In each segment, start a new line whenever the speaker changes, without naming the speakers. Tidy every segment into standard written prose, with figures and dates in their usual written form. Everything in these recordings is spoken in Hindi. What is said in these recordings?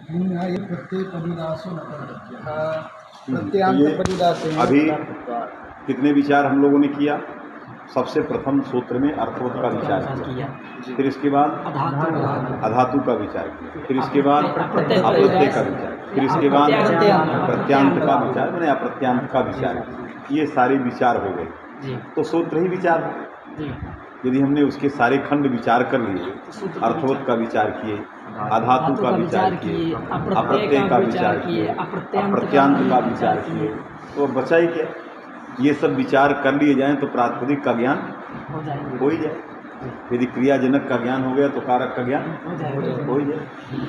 ये प्रत्यय परिदासो न कर्तव्यः
तो
प्रत्यांत
ये
परिदासेन
अभी
पदार्थत्वात्।
कितने विचार हम लोगों ने किया? सबसे प्रथम सूत्र में अर्थवत का विचार किया, फिर इसके बाद अधातु का विचार किया, फिर इसके बाद अप्रत्यय का विचार, फिर इसके बाद प्रत्यांत का विचार मैंने अप्रत्यांत का विचार किया। ये सारे विचार हो गए, तो सूत्र ही विचार है। यदि हमने उसके सारे खंड विचार कर लिए, अर्थवत का विचार किए, अधातु का विचार किए, अप्रत्यय का विचार किए, अप्रत्यांत का विचार किए, तो बचा ही क्या? ये सब विचार कर लिए जाएं तो प्रातिपदिक का ज्ञान हो ही जाए। यदि क्रियाजनक का ज्ञान हो गया तो कारक का ज्ञान हो ही जाए,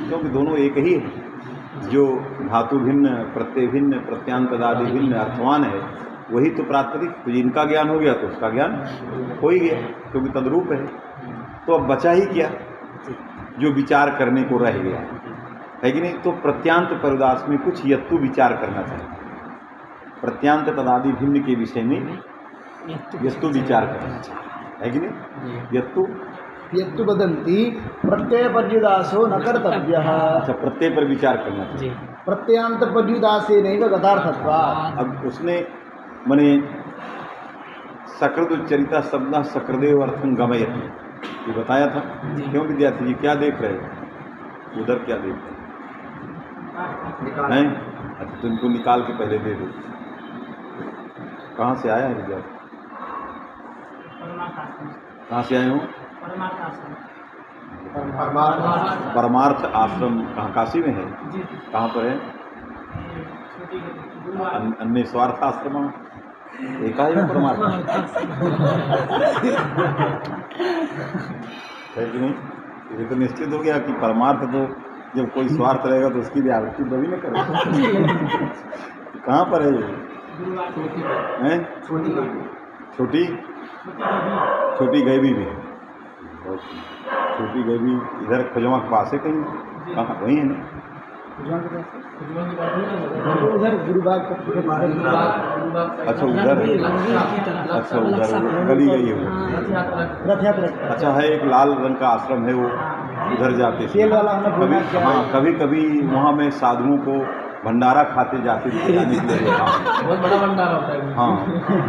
क्योंकि दोनों एक ही है। जो धातु भिन्न, प्रत्यय भिन्न, प्रत्यांतदादि भिन्न अर्थवान है, वही तो प्रातिपदिक। तो जिनका ज्ञान हो गया तो उसका ज्ञान हो ही गया, क्योंकि तद्रूप है। तो अब बचा ही क्या जो विचार करने को रह गया है कि नहीं? तो प्रत्यांत परिदास में कुछ यत्तु विचार करना चाहिए। प्रत्यांत तदादि भिन्न के विषय में यत्तु विचार करना चाहिए, है कि नहीं?
यत्तु बदंती प्रत्यय पर्युदासो न कर्तव्यः।
अच्छा, प्रत्यय पर विचार करना चाहिए।
प्रत्यांत पर्युदासेनैव गतार्थत्वात्।
अब उसने मने सकृदुच्चरिता शब्द सकृदेव अर्थं गमयति, ये बताया था। क्यों विद्यार्थी जी क्या देख रहे हो? उधर क्या देख रहे हैं? अच्छा, तो इनको निकाल के पहले दे दो। कहाँ से आया है विद्यार्थी? कहाँ से आए हो? परमार्थ आश्रम कहाँ? काशी में है? कहाँ पर है? अन्य स्वार्थ आश्रम एक ही में परमार्थ है कि नहीं? ये तो निश्चित हो गया कि परमार्थ तो जब कोई स्वार्थ रहेगा तो उसकी भी आवृत्ति कभी न करेगा। कहाँ पर है ये? हैं? छोटी छोटी गैबी भी है। छोटी गैबी इधर खुजवा के पास है कहीं? कहाँ? वहीं है ना?
उधर गुरुबाग।
अच्छा उधर है। अच्छा उधर गली गई है वो।
रथ यात्रा।
अच्छा है, एक लाल रंग का आश्रम है, वो उधर जाते थे कभी। हाँ, कभी कभी वहाँ में साधुओं को भंडारा खाते जाते थे, जाने के लिए देखा।
बहुत बड़ा भंडारा होता है।
हाँ,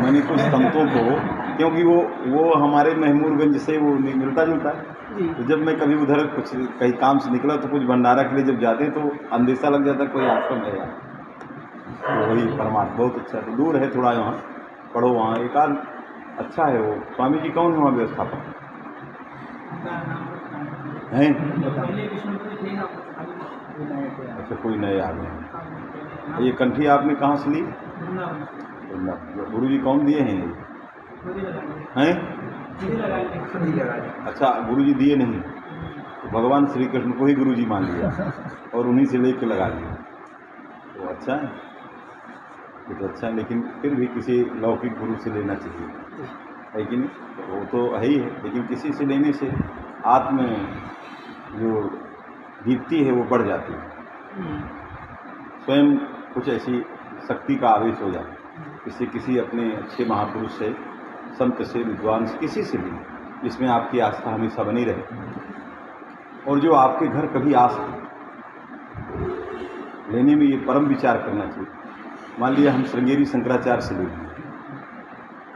मैंने कुछ संतों को, क्योंकि वो हमारे महमूदगंज से वो मिलता जुलता है, तो जब मैं कभी उधर कुछ कहीं काम से निकला तो कुछ भंडारा के लिए जब जाते तो अंदेशा लग जाता कोई आश्रम है यार। तो वही परमात्मा बहुत अच्छा है, दूर है थोड़ा, यहाँ पढ़ो, वहाँ एक आध अच्छा है। वो स्वामी जी कौन है वहाँ व्यवस्थापक हैं? अच्छा, कोई नए आ गए हैं। ये कंठी आपने कहाँ से ली? गुरु जी कौन दिए हैं? हैं? अच्छा, गुरु जी दिए नहीं, तो भगवान श्री कृष्ण को ही गुरु जी मान लिया और उन्हीं से लेके लगा लिया। तो अच्छा है, ये तो अच्छा है, लेकिन फिर भी किसी लौकिक गुरु से लेना चाहिए, है कि नहीं? वो तो है ही है, लेकिन किसी से लेने से आत्म जो दीप्ति है वो बढ़ जाती है, स्वयं कुछ ऐसी शक्ति का आवेश हो जाता है। किसी अपने अच्छे महापुरुष से, संत से, विद्वान से, किसी से भी जिसमें आपकी आस्था हमेशा बनी रहे और जो आपके घर कभी आ सके, लेने में ये परम विचार करना चाहिए। मान लिया हम श्रृंगेरी शंकराचार्य से ले,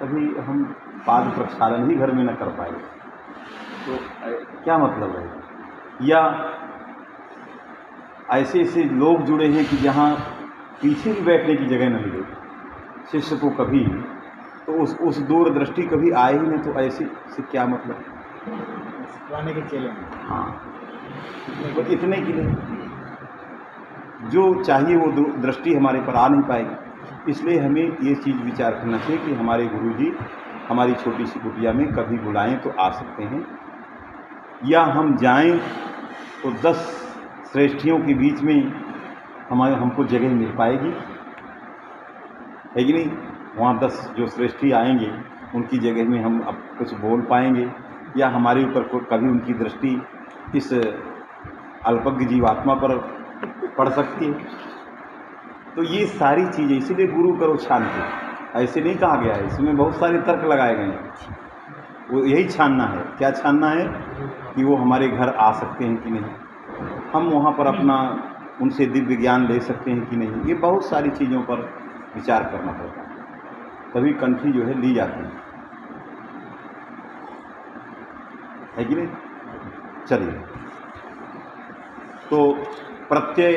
कभी हम पाद प्रक्षालन ही घर में न कर पाए तो क्या मतलब है? या ऐसे ऐसे लोग जुड़े हैं कि जहाँ पीछे भी बैठने की जगह न मिले शिष्य को कभी, तो उस दूरदृष्टि कभी आए ही नहीं, तो ऐसे से क्या मतलब?
पुराने के चेले।
हाँ, तो इतने के लिए जो चाहिए वो दृष्टि हमारे पर आ नहीं पाएगी। इसलिए हमें ये चीज़ विचार करना चाहिए कि हमारे गुरुजी हमारी छोटी सी कुटिया में कभी बुलाएं तो आ सकते हैं, या हम जाएं तो 10 श्रेष्ठियों के बीच में हमको जगह मिल पाएगी, है कि नहीं? वहाँ 10 जो श्रेष्ठी आएंगे उनकी जगह में हम अब कुछ बोल पाएंगे, या हमारे ऊपर कभी उनकी दृष्टि इस अल्पज्ञ जीवात्मा पर पड़ सकती है। तो ये सारी चीज़ें, इसीलिए गुरु करो शांति, ऐसे नहीं कहा गया है, इसमें बहुत सारे तर्क लगाए गए हैं। वो यही छानना है, क्या छानना है कि वो हमारे घर आ सकते हैं कि नहीं। हम वहाँ पर अपना उनसे दिव्य ज्ञान ले सकते हैं कि नहीं, ये बहुत सारी चीज़ों पर विचार करना पड़ता है, तभी कंठी जो है ली जाती है कि नहीं। चलिए, तो प्रत्यय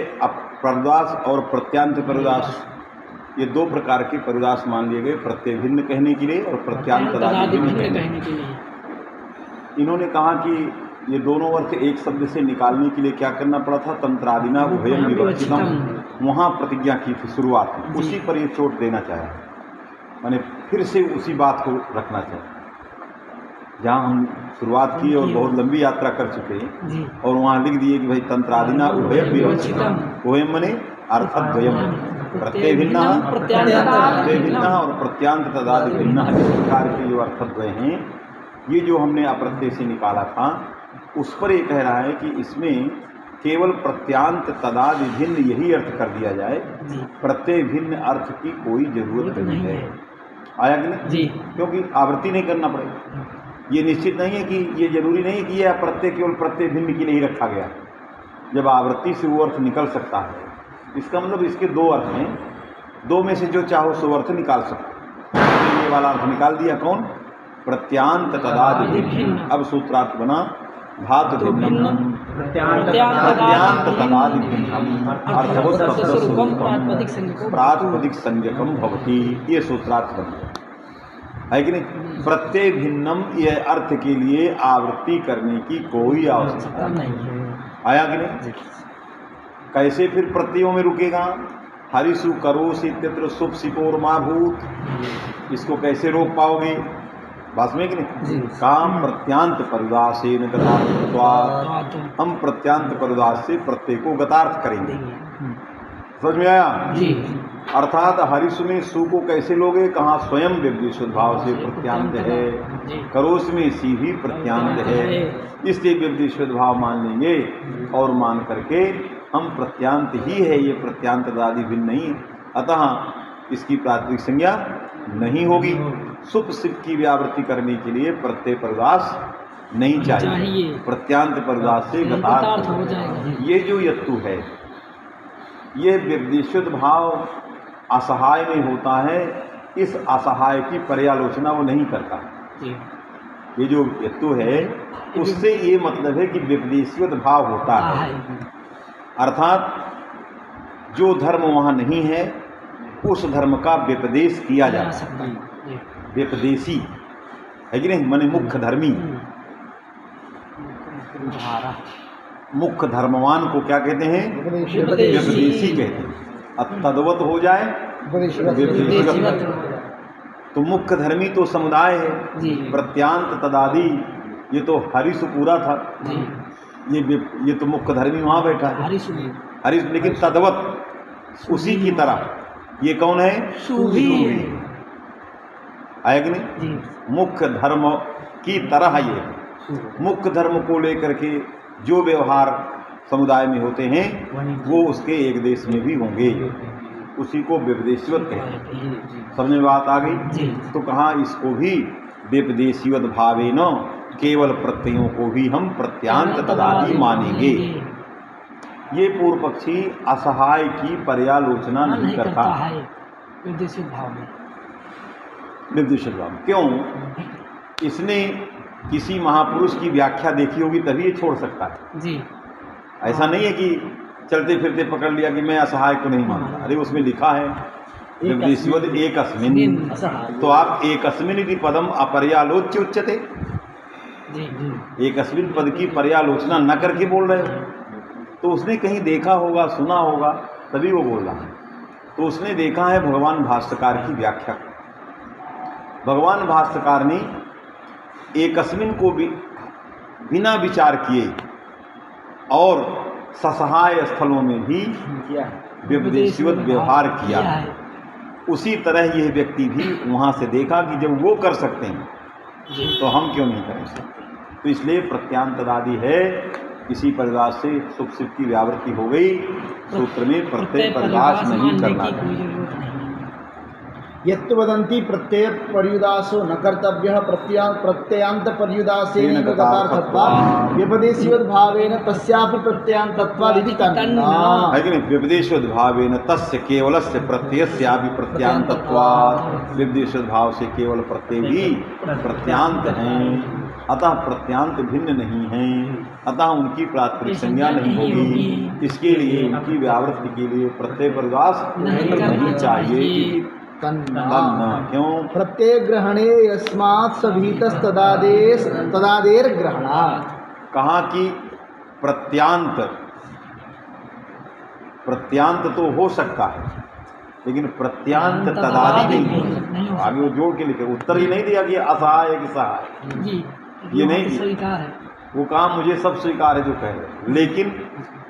परुदास और प्रत्यांत परुदास, ये दो प्रकार के परुदास मान लिए गए, प्रत्यय भिन्न कहने के लिए और प्रत्यांत तदादि भिन्न कहने के लिए। इन्होंने कहा कि ये दोनों अर्थ एक शब्द से निकालने के लिए क्या करना पड़ा था, तंत्रादिना उभयम विवक्षितम, वहाँ प्रतिज्ञा की थी शुरुआत में, उसी पर ये चोट देना चाहे, माने फिर से उसी बात को रखना चाहिए जहाँ हम शुरुआत की और बहुत लंबी यात्रा कर चुके हैं, और वहाँ लिख दिए कि भाई तंत्रादिना उभयम विवक्षितम, उभयम मने अर्थद्वयम, प्रत्यय भिन्न और प्रत्यांत तदादि भिन्न, इस प्रकार के जो अर्थद्वय हैं, ये जो हमने अप्रत्यय से निकाला था, उस पर ये कह रहा है कि इसमें केवल प्रत्यांत तदादि भिन्न यही अर्थ कर दिया जाए, प्रत्यय भिन्न अर्थ की कोई जरूरत नहीं है। आया कि नहीं? क्योंकि आवृत्ति नहीं करना पड़ेगा, ये निश्चित नहीं है कि ये जरूरी नहीं कि यह प्रत्यय केवल प्रत्यय भिन्न की नहीं रखा गया, जब आवृत्ति से वो अर्थ निकल सकता है, इसका मतलब इसके दो अर्थ हैं, दो में से जो चाहो सो अर्थ निकाल सकते। ये वाला अर्थ निकाल दिया, कौन? प्रत्यांत तदादि भिन्न। अब सूत्रार्थ बना धातु भिन्नम प्रत्यांत तदादि भिन्नम अर्थवत् शब्दस्वरूपम प्रातिपदिक संज्ञकम भवति, ये सूत्रार्थ बन गया, है कि नहीं। प्रत्यय भिन्नम ये अर्थ के लिए आवृत्ति करने की कोई आवश्यकता नहीं है। आया कि नहीं? कैसे फिर प्रत्ययों में रुकेगा? हरिसु करोसि इत्यत्र शुभ सिकोर मा भूत, इसको कैसे रोक पाओगे? बात में कि नहीं? काम प्रत्यांत परुदासेन गतार्थत्वात्, हम प्रत्यांत परुदास से प्रत्यय को गतार्थ करेंगे। समझ में आया? अर्थात हरिसु में सु को कैसे लोगे? कहाँ स्वयं व्यवदेशुद्ध भाव से प्रत्यांत है, करोस में सी भी प्रत्यांत है, इसलिए व्यवदेशुद्ध भाव मान लेंगे, और मान करके हम प्रत्यांत ही है, ये प्रत्यांत तदादि भिन्न नहीं है, अतः इसकी प्रातिपदिक संज्ञा नहीं होगी। सुप सिप की व्यावृत्ति करने के लिए प्रत्यय परुदास नहीं चाहिए, प्रत्यांत परुदास से गतार्थ हो जाएगा। ये जो यत्तु है, ये व्यवदेशुद्ध भाव असहाय में होता है, इस असहाय की पर्यालोचना वो नहीं करता। ये जो यत्तु है उससे ये मतलब है कि व्यवदेशुद्ध भाव होता है, अर्थात जो धर्म वहाँ नहीं है उस धर्म का व्यपदेश किया जा सकता है। व्यपदेशी है कि नहीं, माने मुख्य धर्मी, मुख्य धर्मवान को क्या कहते हैं? व्यपदेशी कहते हैं। तद्वत हो जाए व्यपदेशी, तो मुख्य धर्मी तो समुदाय है, प्रत्यांत तदादि ये तो हरिसु पूरा था, ये तो मुख्य धर्मी वहाँ बैठा है हरिसु, लेकिन तद्वत उसी की तरह ये कौन है? सूही। आया कि नहीं? मुख्य धर्म की तरह ये मुख्य धर्म को लेकर के जो व्यवहार समुदाय में होते हैं वो उसके एक देश में भी होंगे, उसी को व्यपदेशीवत कहते हैं। समझ में बात आ गई? तो कहाँ इसको भी व्यपदेशीवत भावे न केवल प्रत्ययों को भी हम प्रत्यांत तदादि मानेंगे। ये पूर्व पक्षी असहाय की पर्यालोचना नहीं करता है
निर्देशित भाव में।
निर्देशित भाव क्यों? इसने किसी महापुरुष की व्याख्या देखी होगी तभी ये छोड़ सकता है जी। ऐसा नहीं है कि चलते फिरते पकड़ लिया कि मैं असहाय को नहीं मानता। अरे उसमें लिखा है निर्देशिवत एक अस्मिन, तो आप एक अस्मिन की पदम अपर्यालोच्य उच्यते, एक अस्मिन पद की पर्यालोचना न करके बोल रहे हो, तो उसने कहीं देखा होगा, सुना होगा, तभी वो बोल रहा है। तो उसने देखा है भगवान भाष्यकार की व्याख्या। भगवान भाष्यकार ने एकस्मिन को भी बिना विचार किए और ससहाय स्थलों में भी व्यपदेशीवत व्यवहार किया। उसी तरह यह व्यक्ति भी वहाँ से देखा कि जब वो कर सकते हैं तो हम क्यों नहीं कर सकते। तो इसलिए प्रत्यांत तदादि है, किसी परिभाष से सुख सिप की व्यावृत्ति हो गई, सूत्र में प्रत्यय परिभाष नहीं करना चाहिए।
यत्तु वदन्ति प्रत्यय पर्युदासो न कर्तव्यः प्रत्ययान्त पर्युदासेन गतार्थत्वात् व्यपदेशवद्भावेन तस्यापि प्रत्ययान्तत्वादिति तन्ना।
है कि नहीं? व्यपदेशोद्भावेन तस्य केवलस्य प्रत्ययस्यापि प्रत्यांतत्वात्। व्यपदेशोद्भाव से केवल प्रत्यय भी प्रत्यांत हैं, अतः प्रत्यांत भिन्न नहीं है, अतः उनकी प्राथमिक संज्ञा नहीं होगी। इसके लिए उनकी व्यावृत्ति के लिए प्रत्यय पर्युदास नहीं चाहिए। तन्ना क्यों?
प्रत्यय ग्रहणे यस्मात् सभीतस्तदादेश तदादेर ग्रहणात्।
कहा कि प्रत्यांत, प्रत्यांत तो हो सकता है लेकिन प्रत्यांत तदादि नहीं। आगे वो जोड़ के लिखे, उत्तर ही नहीं दिया कि असहाय कि सहाय,
जी
ये नहीं दिया।
स्वीकार है।
वो काम मुझे सब स्वीकार है जो कह रहे हो, लेकिन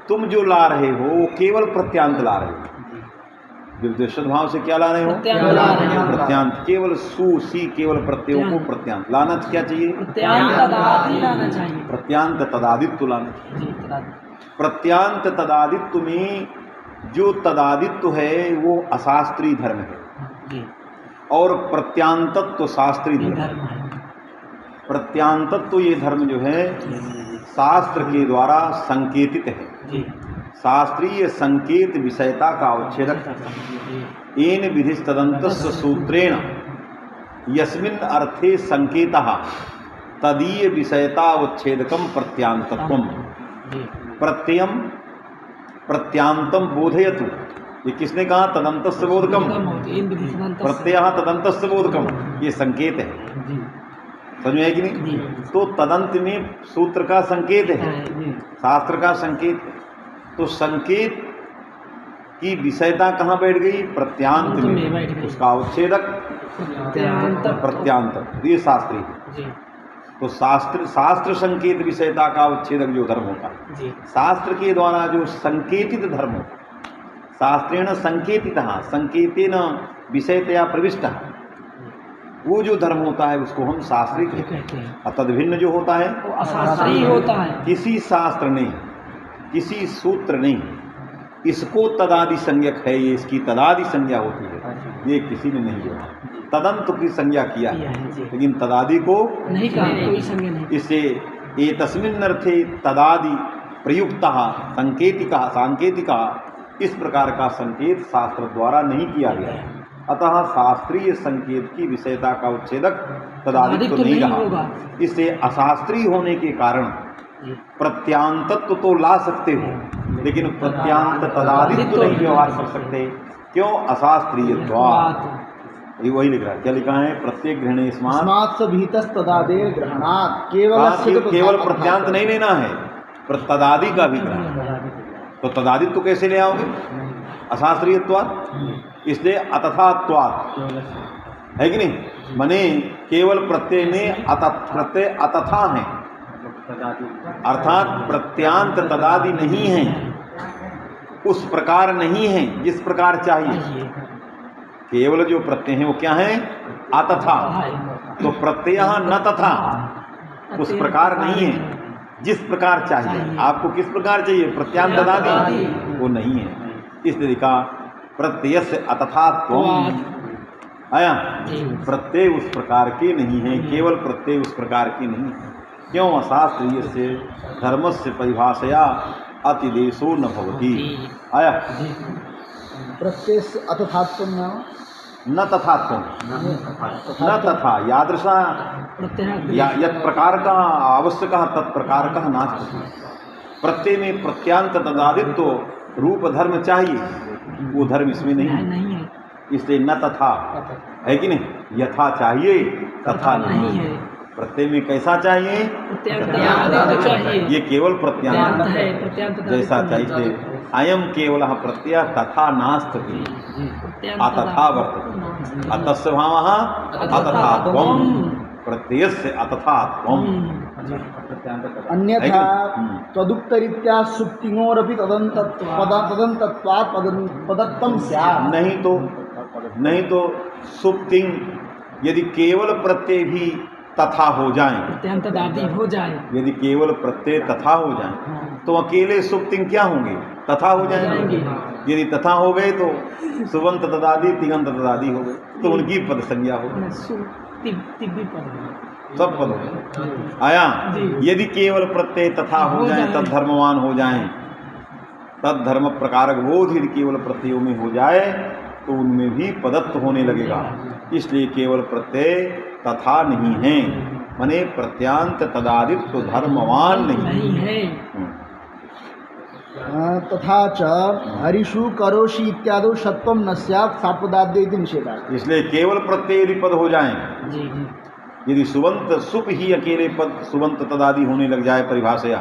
तुम जो ला रहे हो वो केवल प्रत्यांत ला रहे हो। विपदेशोद्भाव भाव से क्या ला रहे हो? प्रत्यांत। केवल सु सी केवल प्रत्ययों को प्रत्यांत लाना क्या चाहिए?
प्रत्यांत तदादि लाना चाहिए।
प्रत्यांत तदादित्व लाना चाहिए।
जी तदादि।
प्रत्यांत तदादित्व में जो तदादित्व है वो अशास्त्रीय धर्म है
जी
और प्रत्यांतत्व शास्त्रीय
ये
धर्म है।
धर्म है।
प्रत्यांतत्व ये धर्म जो है शास्त्र के द्वारा संकेतित है।
जी
शास्त्रीय संकेत विषयता का अवच्छेदक येन विधिस्तदन्तस्य सूत्रेण यस्मिन् अर्थे संकेतः तदीय विषयतावच्छेदकम प्रत्यांतत्वम। प्रत्ययम प्रत्यांतम बोधयतु, ये किसने कहा? तदन्तस्य बोधकम। प्रत्ययः तदन्तस्य बोधकम, ये संकेत है। समझ में है कि नहीं? तो तदंत में सूत्र का संकेत है, शास्त्र का संकेत है। तो संकेत की विषयता कहाँ बैठ गई? प्रत्यांत में। उसका अवच्छेदक प्रत्यांत, ये शास्त्रीय है। तो शास्त्र संकेत विषयता का अवच्छेदक जो धर्म होता है, शास्त्र के द्वारा जो संकेतित धर्म होता है, शास्त्रेण संकेतितः संकेतेन विषयतया प्रविष्टः, वो जो धर्म होता है उसको हम शास्त्रीय कहते हैं। तद्भिन्न जो होता है
वो अशास्त्रीय होता है।
किसी शास्त्र ने, किसी सूत्र ने इसको तदादि संज्ञक है, ये इसकी तदादि संज्ञा होती है, ये किसी ने नहीं किया। तदंत की संज्ञा किया है लेकिन तदादि को
नहीं कहा, कोई संज्ञा नहीं।
इससे ये तस्मिन् अर्थे तदादि प्रयुक्तः संकेतिकः सांकेतिकः, इस प्रकार का संकेत शास्त्र द्वारा नहीं किया गया है। अतः शास्त्रीय संकेत की विषयता का उच्छेदक तदादि तो नहीं रहा। इससे अशास्त्रीय होने के कारण प्रत्यांतत्व तो ला सकते हो लेकिन प्रत्यांत तदादित्व नहीं व्यवहार कर सकते। क्यों? अशास्त्रीयत्वात्। ये वही लिख रहा है। क्या लिखा है? प्रत्येक ग्रहणे
स्मात् सभीतस्तदादेर ग्रहणात्।
केवल प्रत्यांत नहीं लेना है, तदादि का भी ग्रहण। तो तदादित्व कैसे ले आओगे? अशास्त्रीयत्वात्। इसलिए अतथात्वात्, है कि नहीं? मने केवल प्रत्यय में प्रत्यय अतथा है, अर्थात प्रत्यांत तदादि नहीं है, उस प्रकार नहीं है जिस प्रकार चाहिए। केवल जो प्रत्यय है वो क्या है? अतथा। तो प्रत्यय न तथा, उस प्रकार नहीं है जिस प्रकार चाहिए। आपको किस प्रकार चाहिए? प्रत्यांत तदादि, वो नहीं है। इसलिए लिखा प्रत्यय से अतथात्वम आया। प्रत्यय उस प्रकार के नहीं है, केवल प्रत्यय उस प्रकार के नहीं है। क्यों? अशास्त्रीय से धर्म से परिभाषया अतिदेशो न भवति। आया
प्रत्यय अतथात्व
न तथात्वम, न तथा यादृशा यत् प्रकार का आवश्यक तत्प्रकार का नास्ति। प्रत्यय में प्रत्यांत तदादित्व रूप धर्म चाहिए, वो धर्म इसमें नहीं है। इसलिए न तथा, है कि नहीं? यथा चाहिए तथा नहीं है। प्रत्यय में कैसा चाहिए? ये केवल प्रत्यांत है, जैसा चाहिए। अयम केवल प्रत्यय तथा नास्ति, अतथा वर्तते। अतस्य भावः अतथात्वम्, प्रत्ययस्य अतथात्वम्।
अन्यथा तदुक्तरीत्या सुप्तिनोरपि तदन्तत्वात् पदत्वं स्यात्।
नहीं तो सुप्तिं, यदि केवल प्रत्यय भी तथा हो जाएं,
प्रत्यंतदादी हो जाए।
यदि केवल प्रत्यय तथा हो जाएं,
हाँ।
तो अकेले सुप्तिंग क्या होंगे? तथा हो जाएंगे। यदि तथा हो गए तो सुबंत तदादि तिगंत तदादि हो गए, तो उनकी पद संज्ञा हो गई,
तिब्बी पद है।
सब पद हो गए। आया?
जी।
यदि केवल प्रत्यय तथा हो जाए, तद धर्मवान हो जाएं, तद धर्म प्रकारक बोध यदि केवल प्रत्ययों में हो जाए तो उनमें भी पदत्व होने लगेगा। इसलिए केवल प्रत्यय तथा नहीं है, माने प्रत्यांत तदादित्व तो धर्मवान नहीं
है।
तथा च हरिषु करोषि इत्यादि सत्वम न स्यात् सापदाद्य इति निषेधात्।
इसलिए केवल प्रत्यय यदि पद हो जाएं,
जी।
यदि सुबंत सुप ही अकेले पद सुबंत तदादि होने लग जाए परिभाषया,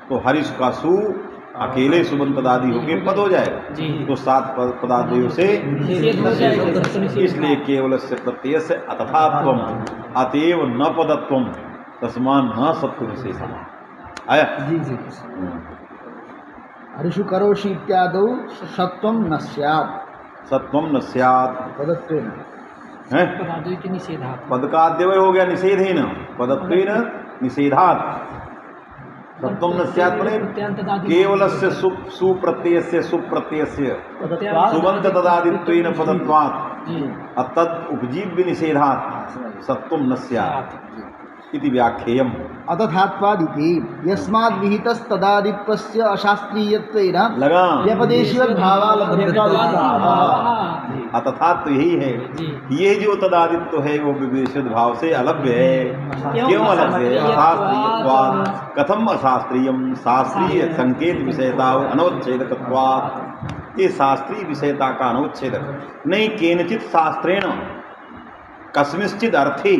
तो हरिष का सु अकेले सुबंत तदादि होकर पद हो जाएगा, तो 7 पदादेव से
निषेध हो जाएगा।
इसलिए केवल से प्रत्यय से अतथात्वम अतएव न पदत्वम तस्मान न सत्व विशेषण। आया?
जी जी। हरिषु करोषि इत्यादि सत्वम न स्यात्,
सत्वम न स्यात्
पदत्वेन
है,
पदाद्वैत निषेधात्।
पद का अद्वय हो गया निषेधेन, पदत्वेन निषेधात्। सत्वम न स्यात् माने केवलस्य सुप्रत्ययस्य सुप्रत्ययस्य सुबंत तदादित्वेन पदत्वात् अतत् उपजीव्य निषेधात् सत्वम न स्यात् इति व्याख्येयम्।
अतथात्वादिति यस्माद् विहितस्तदादित्वस्य अशास्त्रीयत्वेन
लगा
व्यपदेशीवद्भावालब्धत्वात्।
अतथात्व यही है, ये जो तदादित्व है वो विवेशित भाव से अलभ्य है। क्यों अलभ्य है? अशास्त्रीयत्वात्। कथम अशास्त्रीयम? शास्त्रीय संकेत विषयता अनवच्छेदकत्वात्। ये शास्त्रीय विषयता का अनवच्छेदक नहीं। केनचित शास्त्रेण कस्मिंश्चित् अर्थे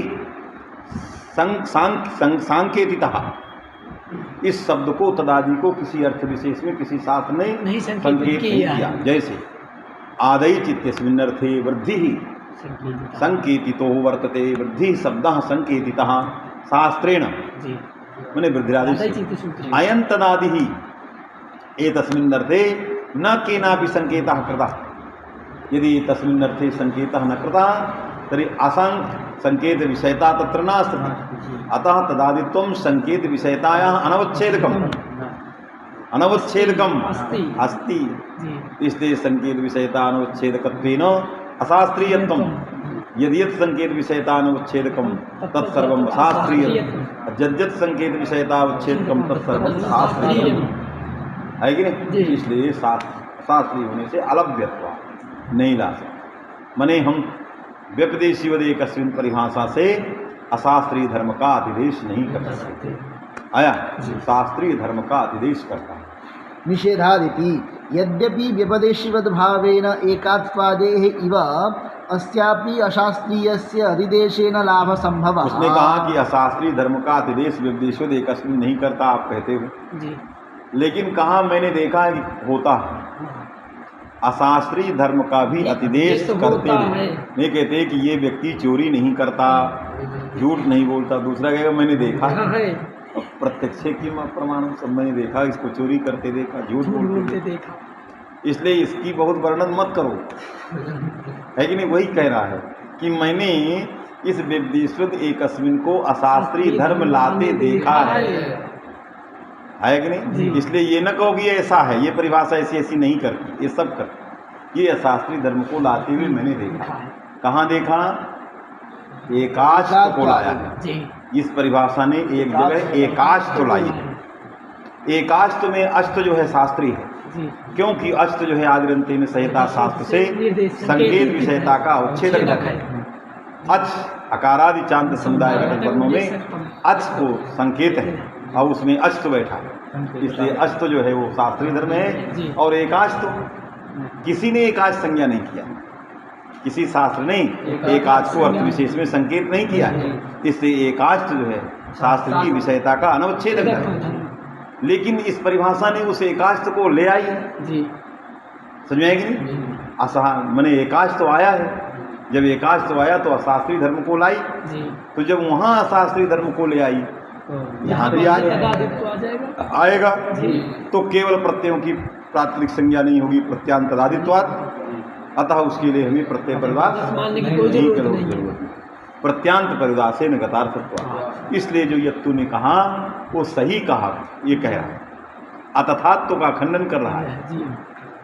सांकेतितः, इस शब्द को तदादि को किसी अर्थ विशेष में किसी शास्त्र ने संकेत नहीं किया। जैसे आदयि इत्यस्मिन् अर्थे वृद्धि संकेतितो वर्तते, वृद्धि शब्दः संकेतितः शास्त्रेण माने वृद्धिरादि। अयं तदादिः एतस्मिन् अर्थे न केनापि संकेतः कृतः। यदि तस्मिन् अर्थे संकेतः न कृतः तर्हि असंकेत विषयता तत्र नास्ति। अतः तदादित्वं संकेत विषयतायाः अनवच्छेदकम् अस्ति। इसलिए संकेत विषयता अनवच्छेदकत्वेन अशास्त्रीयत्वं यदि यत् संकेत विषयता अनवच्छेदकं तत्सर्वं शास्त्रीयम्, यद्यत् संकेत विषयता अवच्छेदकं तत्सर्वं शास्त्रीयम् है कि नहीं? इसलिए शास्त्रीय होने से अलभ्यत्व नहीं ला सकते। माने हम व्यपदेशीवदे कस्मिन् परिभाषा से अशास्त्रीय धर्म का अतिदेश नहीं कर सकते। आया? शास्त्रीय धर्म का अतिदेश करता है।
निषेधादिति यद्यपि व्यपदेशीवद्भावेन एकात्वादेः इव अस्यापि अशास्त्रीयस्य अधिदेशेन लाभ संभवः।
उसने कहा कि अशास्त्रीय धर्म का अतिदेश व्यपदेशीवद एकस्मिन् नहीं करता, आप कहते हो जी। लेकिन कहाँ मैंने देखा है होता है अशास्त्रीय धर्म का भी अतिदेश करते हैं। नहीं कहते कि ये व्यक्ति चोरी नहीं करता, झूठ नहीं बोलता, दूसरा कहेगा मैंने देखा है, प्रत्यक्ष की प्रमाण सब मैंने देखा, इसको चोरी करते देखा, झूठ बोलते देखा। इसलिए इसकी बहुत वर्णन मत करो, है कि नहीं? वही कह रहा है कि मैंने इस व्यपदेशीवद एकस्मिन् को अशास्त्रीय धर्म लाते देखा है कि नहीं? इसलिए ये न कहो कि ऐसा है, ये परिभाषा ऐसी ऐसी नहीं करती, ये सब करती। ये अशास्त्रीय धर्म को लाते हुए मैंने देखा। कहाँ देखा? एकाश को लाया है। इस परिभाषा ने एक जगह एकाश तो लाई है। एकाश में अष्ट जो है शास्त्रीय है, क्योंकि अष्ट जो है आदिरंतेन संहिता शास्त्र से संकेत विषयता का उच्छेदक है। अच अकारादि चांद समुदाय घटक वर्णों में अच को संकेत है और उसमें अष्ट बैठा, इसलिए अष्ट जो है वो शास्त्रीय धर्म है। और एकाश तो किसी ने एकाश संज्ञा नहीं किया, किसी शास्त्र ने एकाश को अर्थ विशेष में संकेत नहीं किया है। इसलिए एकाश जो है शास्त्र की विषयता का अनवच्छेदक है। लेकिन इस परिभाषा ने उस एकाश को ले आई है, समझ में आएगी नहीं? मैंने एकाश तो आया है, जब एकाश तो आया तो अशास्त्रीय धर्म को लाई, तो जब वहाँ अशास्त्रीय धर्म को ले आई यहाँ भी आएगा। तो केवल प्रत्ययों की प्राथमिक संज्ञा नहीं होगी, प्रत्यांत तदादित्वात्। अतः उसके लिए हमें प्रत्यय परिवार नहीं की जरूरत है। प्रत्यांत परिदासे न गतार्थत्व। इसलिए जो यत्तु ने कहा वो सही कहा, ये कह रहा है, अतथात्व का खंडन कर रहा है।
जी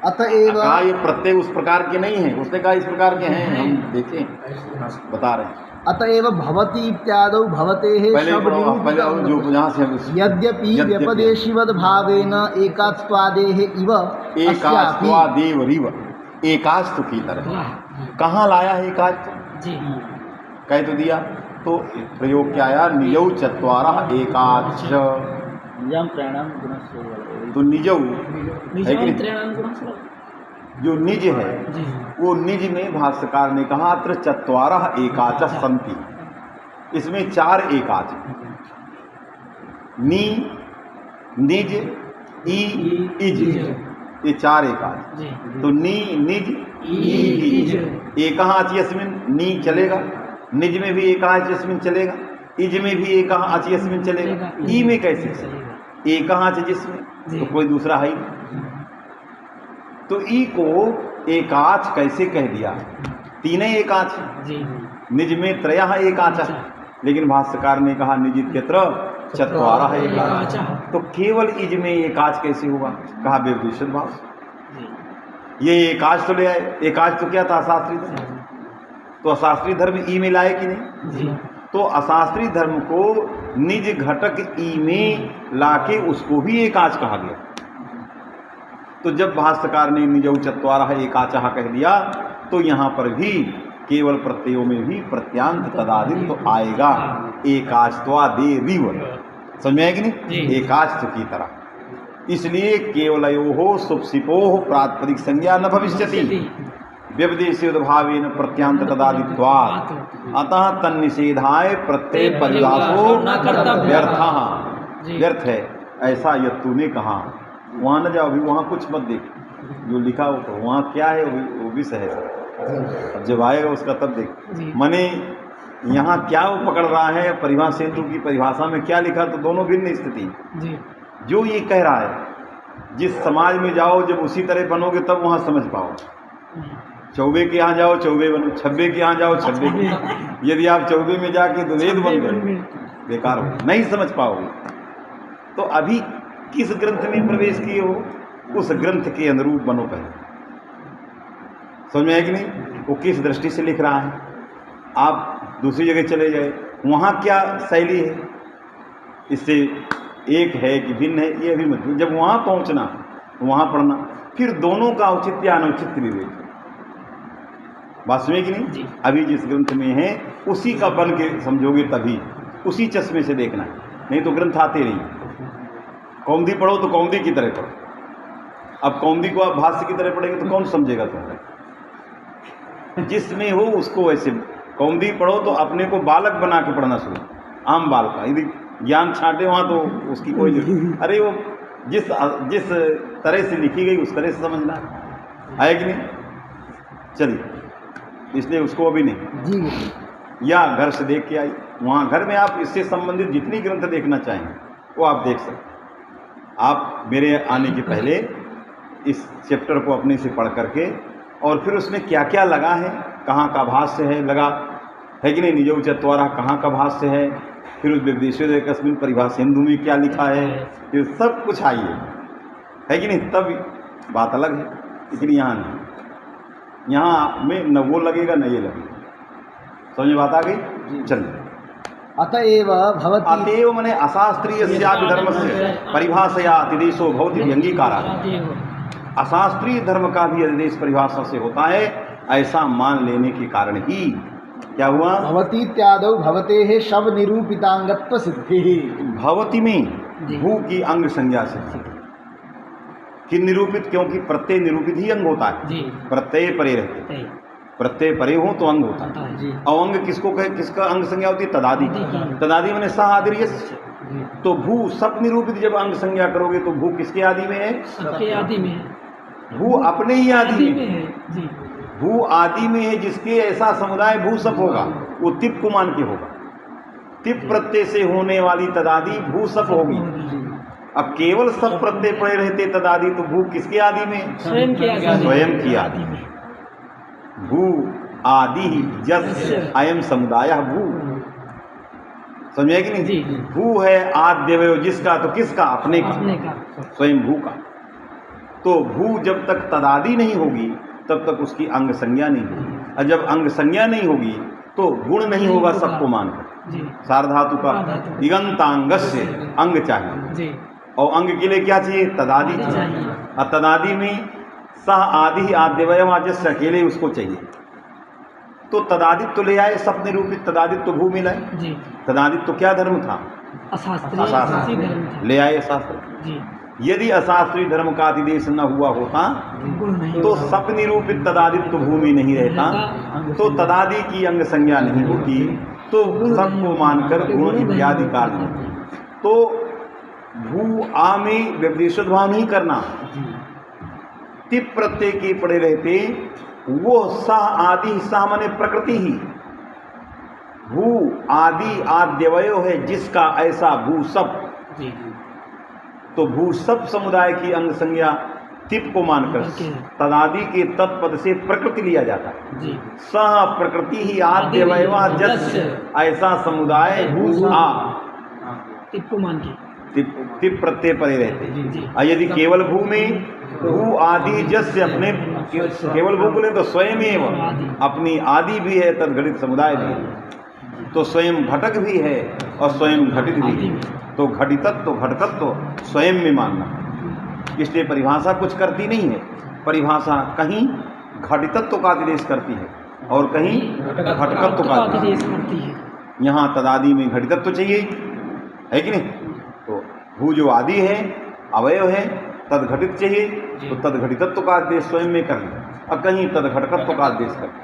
अतएव
कहा ये प्रत्यय उस प्रकार के नहीं है, उसने कहा इस प्रकार के हैं, हम देखें बता रहे हैं।
अतएव भवति इत्यादौ भवतेः
पहले
शब्द
पढ़ो, पहले जो
निरूपितांगत्व
जहाँ से हम
यद्यपि व्यपदेशिवद भावेन एकात्वादेः इव अस्यापि
एकास्त्वादेवरिव, एकास्तु की तरह। कहाँ लाया है एकास्त?
जी
कह तो दिया, तो प्रयोग क्या आया, निजौ चत्वारः एकाच। तो निजौ है कि नहीं? जो निज है
जी
वो निज में भाष्यकार ने कहा अत्र चत्वारः एकाच सन्ति, इसमें 4 एकाच हैं। नी, निज, ई, इज, ये 4 एकाच।
जी
तो नी, निज, ई, इज। एकाच यस्मिन नी चलेगा, निज में भी एकाच यस्मिन चलेगा, इज में भी एकाच यस्मिन चलेगा, ई में कैसे चलेगा? एकाच जिसमें तो कोई दूसरा है ही नहीं। तो ई को एकाच कैसे कह दिया? 3 एकाच हैं।
जी
निज में त्रयः एकाच है, लेकिन भाष्यकार ने कहा निज इत्यत्र चत्वारः एकाच। तो केवल इज में एकाच कैसे हुआ? कहा व्यवदेशद भाव। ये एकाच तो ले आए, एकाच तो क्या था? अशास्त्रीय धर्म। तो अशास्त्रीय धर्म ई में लाए कि नहीं?
जी
तो अशास्त्रीय धर्म को निज घटक ई में लाके उसको भी एकाच कहा गया। तो जब भाष्यकार ने निजौ चत्वारः एकाचः कह दिया, तो यहाँ पर भी केवल प्रत्ययों में भी प्रत्यांत तदादित तो आएगा, एकाच्त्वादेरिव। समझ में आएगी नहीं? एकाच्त्व की तरह। इसलिए केवलयोः सुप्सिपोः प्रातिपदिक संज्ञा न भविष्यति, व्यपदेशेद्भावेन प्रत्यांत तदादित्वात्, अतः तन्निषेधाय प्रत्यय परिदासो व्यर्थः, व्यर्थ है, ऐसा यत्तु ने कहा। वहाँ न जाओ, अभी वहाँ कुछ मत देख, जो लिखा हो तो वहाँ क्या है वो भी सही है। अब जब आएगा उसका तब देख। माने यहाँ क्या वो पकड़ रहा है, परिभाषा सेतु की परिभाषा में क्या लिखा, तो दोनों भिन्न स्थिति। जो ये कह रहा है, जिस समाज में जाओ जब उसी तरह बनोगे तब वहाँ समझ पाओ। चौबे के यहाँ जाओ चौबे बनो, छब्बे के यहाँ जाओ छब्बे के। यदि आप चौबे में जाके द्वैध बन गए, बेकार हो, नहीं समझ पाओगे। तो अभी किस ग्रंथ में प्रवेश किए हो, उस ग्रंथ के अनुरूप बनो पहले। समझ में आए कि नहीं? वो किस दृष्टि से लिख रहा है। आप दूसरी जगह चले जाए, वहाँ क्या शैली है, इससे एक है कि भिन्न है, ये भी मत। जब वहाँ पहुँचना वहाँ पढ़ना, फिर दोनों का औचित्य अनौचित्य विवेक। बात सुनिए कि नहीं? अभी जिस ग्रंथ में है उसी का बन के समझोगे, तभी उसी चश्मे से देखना है, नहीं तो ग्रंथ आते नहीं। कौमुदी पढ़ो तो कौमुदी की तरह पढ़ो। अब कौमुदी को आप भाष्य की तरह पढ़ेंगे तो कौन समझेगा तुम्हें? जिसमें हो उसको वैसे। कौमुदी पढ़ो तो अपने को बालक बना के पढ़ना शुरू, आम बाल का। यदि ज्ञान छांटे वहाँ तो उसकी कोई जरूरत, अरे वो जिस तरह से लिखी गई उस तरह से समझना है कि नहीं? चलिए, इसलिए उसको अभी नहीं
जी।
या घर से देख के आई, वहाँ घर में आप इससे संबंधित जितनी ग्रंथ देखना चाहें वो आप देख सकते। आप मेरे आने के पहले इस चैप्टर को अपने से पढ़ करके, और फिर उसमें क्या क्या लगा है, कहाँ का भाष्य है लगा है कि नहीं, निजौ चत्वारः कहाँ का भाष्य है, फिर उस व्यपदेशेद कस्मिन् परिभाषेन्दु में क्या लिखा है, फिर सब कुछ आइए, है कि नहीं? तब बात अलग है। लेकिन यहाँ नहीं, यहाँ में न वो लगेगा न ये लगेगा। समझ बात आ गई? चलिए।
अतएव भवति,
अतएव मने अशास्त्रीयस्यापि धर्मस्य परिभाषया अतिदेशो भवति अंगीकारा। अशास्त्रीय धर्म का भी अधिदेश परिभाषा से होता है, ऐसा मान लेने के कारण ही क्या हुआ?
भवति इत्यादौ भवतेः शब निरूपितांगत्व सिद्धि।
भवति में भू की अंग संज्ञा सिद्धि कि निरूपित, क्योंकि प्रत्यय निरूपित ही अंग होता है। प्रत्यय परे रहते, प्रत्यय परे हो तो अंग होता है। और अंग किसको कहे, किसका अंग संज्ञा होती है? तदादि। तदादि मैंने सह आदि यस्य। तो भू सब निरूपित जब अंग संज्ञा करोगे तो भू किसके आदि में है?
सबके आदि में है।
भू अपने ही आदि में
है जी।
भू आदि में है, जिसके ऐसा समुदाय भू सब होगा वो तिप को मान के होगा। तिप प्रत्यय से होने वाली तदादि भू सब होगी। अब केवल सब प्रत्यय पड़े रहते तदादि, तो भू किसके आदि में?
स्वयं के आदि में।
स्वयं की आदि में। भू आदि जस अयम समुदाय भू। समझे कि नहीं?
जी।
भू है आद्यवयो जिसका, तो किसका? अपने
अपने
का,
का।
स्वयं भू का। तो भू जब तक तदादि नहीं होगी तब तक उसकी अंग संज्ञा नहीं होगी, और जब अंग संज्ञा नहीं होगी तो गुण नहीं होगा सबको मानकर।
जी।
सार्वधातु का दिगंतांगस्य अंग चाहिए,
जी।
और अंग के लिए क्या चाहिए? तदादि चाहिए।
चाहिए।
और तदादि में सह आदि आद्यवयवाजस्य अकेले उसको चाहिए। तो तदादित्व ले आए, सप निरूपित तदादित्व भू मिलाए।
जी।
तदादित्व क्या धर्म था?
अशास्त्रीय
अशास्त्रीय
धर्म था।
ले आए शास्त्र।
जी।
यदि अशास्त्रीय धर्म का आदेश न हुआ होता
गुण नहीं
तो सप निरूपित तदादित्व भूमि नहीं रहता, तो तदादि की अंग संज्ञा नहीं होती, तो सबको मानकर गुण इत्यादि काल नहीं। तो भू आ में व्यपदेशोद् भाव नहीं करना, तिप प्रत्यय के पड़े रहते वो सह आदि, सह माने प्रकृति ही, भू आदि आद्यवयो है जिसका, ऐसा भू सब।
जी।
तो भू सब समुदाय की अंग संज्ञा तिप को मानकर तदादि के तत्पद से प्रकृति लिया जाता है।
जी।
सह प्रकृति ही आद्यवयवा जस, ऐसा समुदाय भू आ,
टिप को मान के
तिप प्रत्यय परे रहते।
जी।
और यदि केवल भू में भू आदि जस से अपने केवल भू बोले तो स्वयं एवं अपनी आदि भी है, तदघटित समुदाय भी है, तो स्वयं घटक भी है और स्वयं घटित भी है। तो घटितत्व घटकत्व स्वयं में मानना, इसलिए परिभाषा कुछ करती नहीं है। परिभाषा कहीं घटितत्व का आदेश करती है और कहीं घटकत्व का आदेश
करती है।
यहाँ तदादि में घटितत्व चाहिए, है कि नहीं? तो भू जो आदि है, अवयव है, तदघटित चाहिए, तो तदघटितत्व का आदेश स्वयं में कर ले, और कहीं तदघटकत्व का आदेश कर,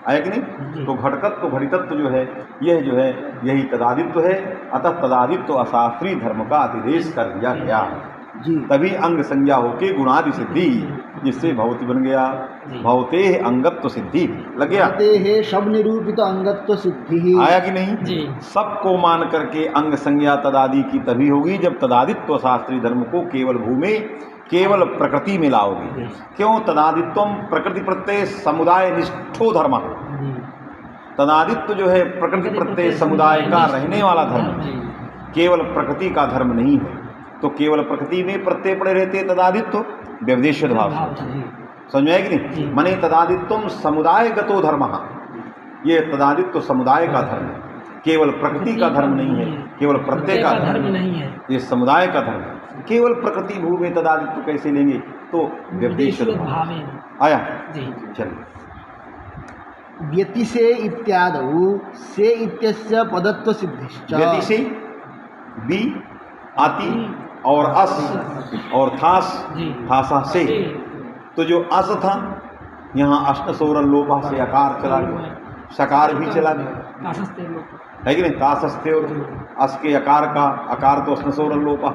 है कि नहीं? तो घटकत्व घटितत्व जो है, यह जो है यही तदादित्व है। अतः तदादित्व अशास्त्रीय धर्म का अधिदेश कर दिया गया
जी।
तभी अंग संज्ञा होके गुणादि सिद्धि, जिससे भवती बन गया। भवते अंगत्व सिद्धि लग गया।
ते है शब निरूपित अंगत्व सिद्धि।
आया कि नहीं?
जी।
सबको मान करके अंग संज्ञा तदादि की तभी होगी जब तदादित्व शास्त्रीय धर्म को केवल भूमि केवल प्रकृति में लाओगे। क्यों? तदादित्वम प्रकृति प्रत्यय समुदाय निष्ठो धर्म। तदादित्व जो है प्रकृति प्रत्यय समुदाय का रहने वाला धर्म, केवल प्रकृति का धर्म नहीं है। तो केवल प्रकृति में प्रत्यय पड़े रहते तदादित्व व्यवदेशोद् भाव। समझ में आया कि नहीं? मने तदादित्वम समुदाय गतो धर्म, ये तदादित्व समुदाय का धर्म है, केवल प्रकृति का धर्म नहीं है, केवल प्रत्यय का धर्म
नहीं है,
ये समुदाय का धर्म है। केवल प्रकृति भू में तदादित्व कैसे लेंगे? तो व्यवदेशोद् भाव आया। चलिए,
व्यतिशे इत्यादौ से इत्यस्य पदत्व सिद्धिश्च।
व्यतिशे बी आती और अस और थास, थासा से। तो जो अस था यहाँ अष्टसोरल लोपा से अकार चला गया, सकार भी चला गया, है कि नहीं? तासस्ते और अस के अकार का, अकार तो अष्टसोरल लोपा,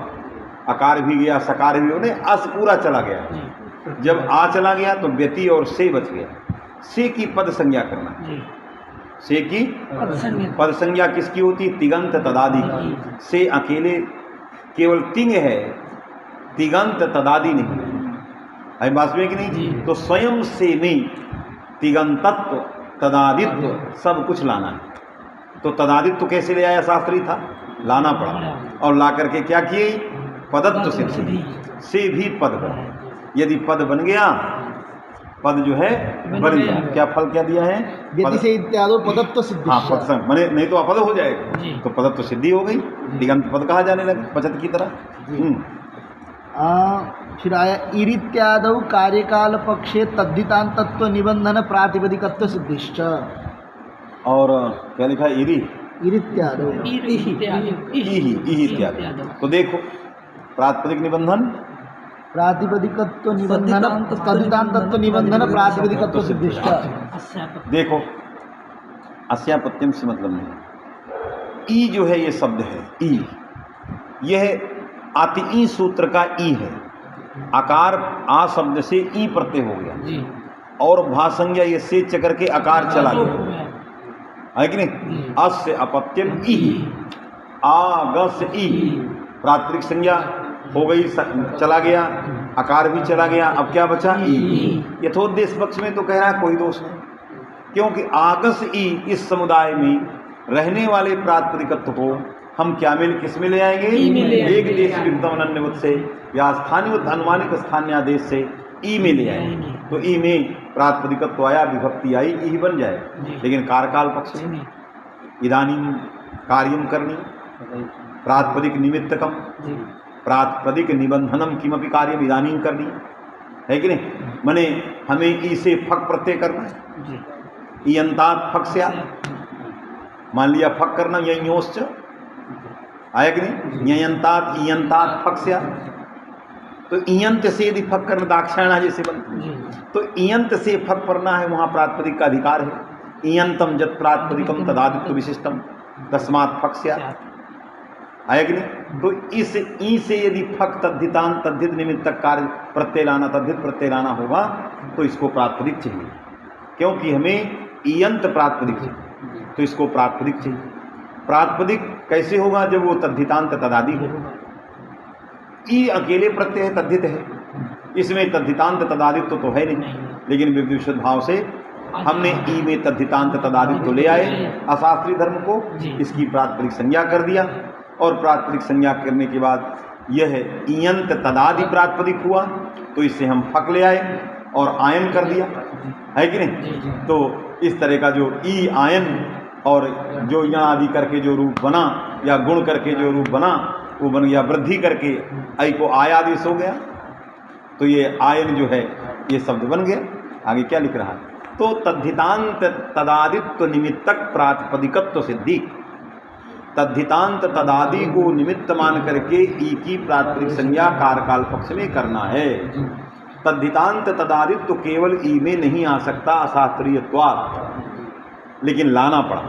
अकार भी गया, सकार भी, उन्हें अस पूरा चला गया। जब आ चला गया तो व्यति और से बच गया। से की पद संज्ञा करना, से की पद संज्ञा किसकी होती? तिगंत तदादि की। से अकेले केवल तिंग है, तिगंत तदादि नहीं है, बात में कि नहीं? तो स्वयं से में तिगंतत्व तदादित्व सब कुछ लाना है। तो तदादित्व कैसे ले आया? शास्त्री था, लाना पड़ा, और ला करके क्या किए? पदत्व सिद्धि से भी पद बना। यदि पद बन गया, पद जो है बन गया, क्या फल क्या दिया है?
व्यतिशे इत्यादि पदत्व सिद्धि।
हाँ, पद मने नहीं तो अपद हो जाएगा, तो पदत्व सिद्धि हो गई, दिगंत पद कहा जाने लगा पचत की तरह।
फिर आया इरित्यादौ कार्यकाल पक्षे तद्धितांतत्व निबंधन प्रातिपदिकत्व सिद्धिश्च।
और क्या लिखा है? इरी
इरित्यादौ
इत्यादि। तो देखो, प्रातिपदिक निबंधन,
प्रातिपदिकत्व निबंधन, तद्धितांतत्व निबंधन प्रातिपदिकत्व सिद्धिश्च।
देखो, अस्यापत्यम से मतलब नहीं। ई जो है ये शब्द है, ई, यह आति सूत्र का ई है। आकार आ शब्द से ई प्रत्यय हो गया, और भासंज्ञा ये से चकर के आकार चला गया, है कि नहीं? अस्य अपत्यम ई, आगस ई, प्रातिपदिक संज्ञा हो गई, चला गया, आकार भी चला गया, अब क्या बचा? ई। यथोद्देश पक्ष में तो कह रहा है कोई दोष नहीं, क्योंकि आगस ई इस समुदाय में रहने वाले प्रातिपदिकत्व को हम क्या में किस में ले आएंगे?
ई में ले आएंगे।
एक देश विद्यमान अन्यवत से या स्थानीय अनुमानित स्थानीय आदेश से ई में ले आएंगे। तो ई में प्रातिपदिकत्व आया, विभक्ति आई, ई बन जाए। लेकिन कारकाल पक्ष में इदानीं कार्यम करनी, प्रातिपदिक निमित्तकम, प्रातिपदिक निबंधनम किमपि कार्यम इदानीं करनी है कि नहीं? माने हमें ई से फक प्रत्यय करना है, इयंतात फक से मान लिया फक करना, ययोश्च आया कि नहीं? ययंतात इयंतात फक से, तो इयंत से यदि फक करना दाक्षायणा जैसे बनती है, तो इयंत से फक करना है, वहाँ प्रातिपदिक का अधिकार है। इयंतम जत प्रातिपदिकम तदादित्व विशिष्टम तस्मात् फक से आया कि नहीं? तो इस ई से यदि फक तद्धितान तद्धित निमित्तक कार्य प्रत्यय लाना, तद्धित प्रत्यय लाना होगा तो इसको प्रातिपदिक चाहिए, क्योंकि हमें इयंत प्रातिपदिक चाहिए, तो इसको प्रातिपदिक चाहिए। प्रातिपदिक कैसे होगा? जब वो तद्धितांत तदादि होगा। ई अकेले प्रत्यय है, तद्धित है, इसमें तद्धितांत तदादित्व तो है नहीं, लेकिन विशुद्ध भाव से हमने ई में तद्धितांत तदादित्व ले आए अशास्त्रीय धर्म को, इसकी प्रातिपदिक संज्ञा कर दिया, और प्रातिपदिक संज्ञा करने के बाद यह इयंत तदादि प्रातिपदिक हुआ, तो इससे हम फक ले आए और आयन कर दिया, है कि नहीं? तो इस तरह का जो ई आयन और जो यहाँ आदि करके जो रूप बना या गुण करके जो रूप बना वो बन गया, वृद्धि करके आई को आयादेश हो गया, तो ये आयन जो है ये शब्द बन गया। आगे क्या लिख रहा है? तो तद्धितांत तदादित्व निमित्तक प्रातिपदिकत्व सिद्धि, तद्धितांत तदादि को निमित्त मान करके ई की प्रातिपदिक संज्ञा कारकाल पक्ष में करना है। तद्धितांत तदादित्व तो केवल ई में नहीं आ सकता अशास्त्रीयत्वात्, लेकिन लाना पड़ा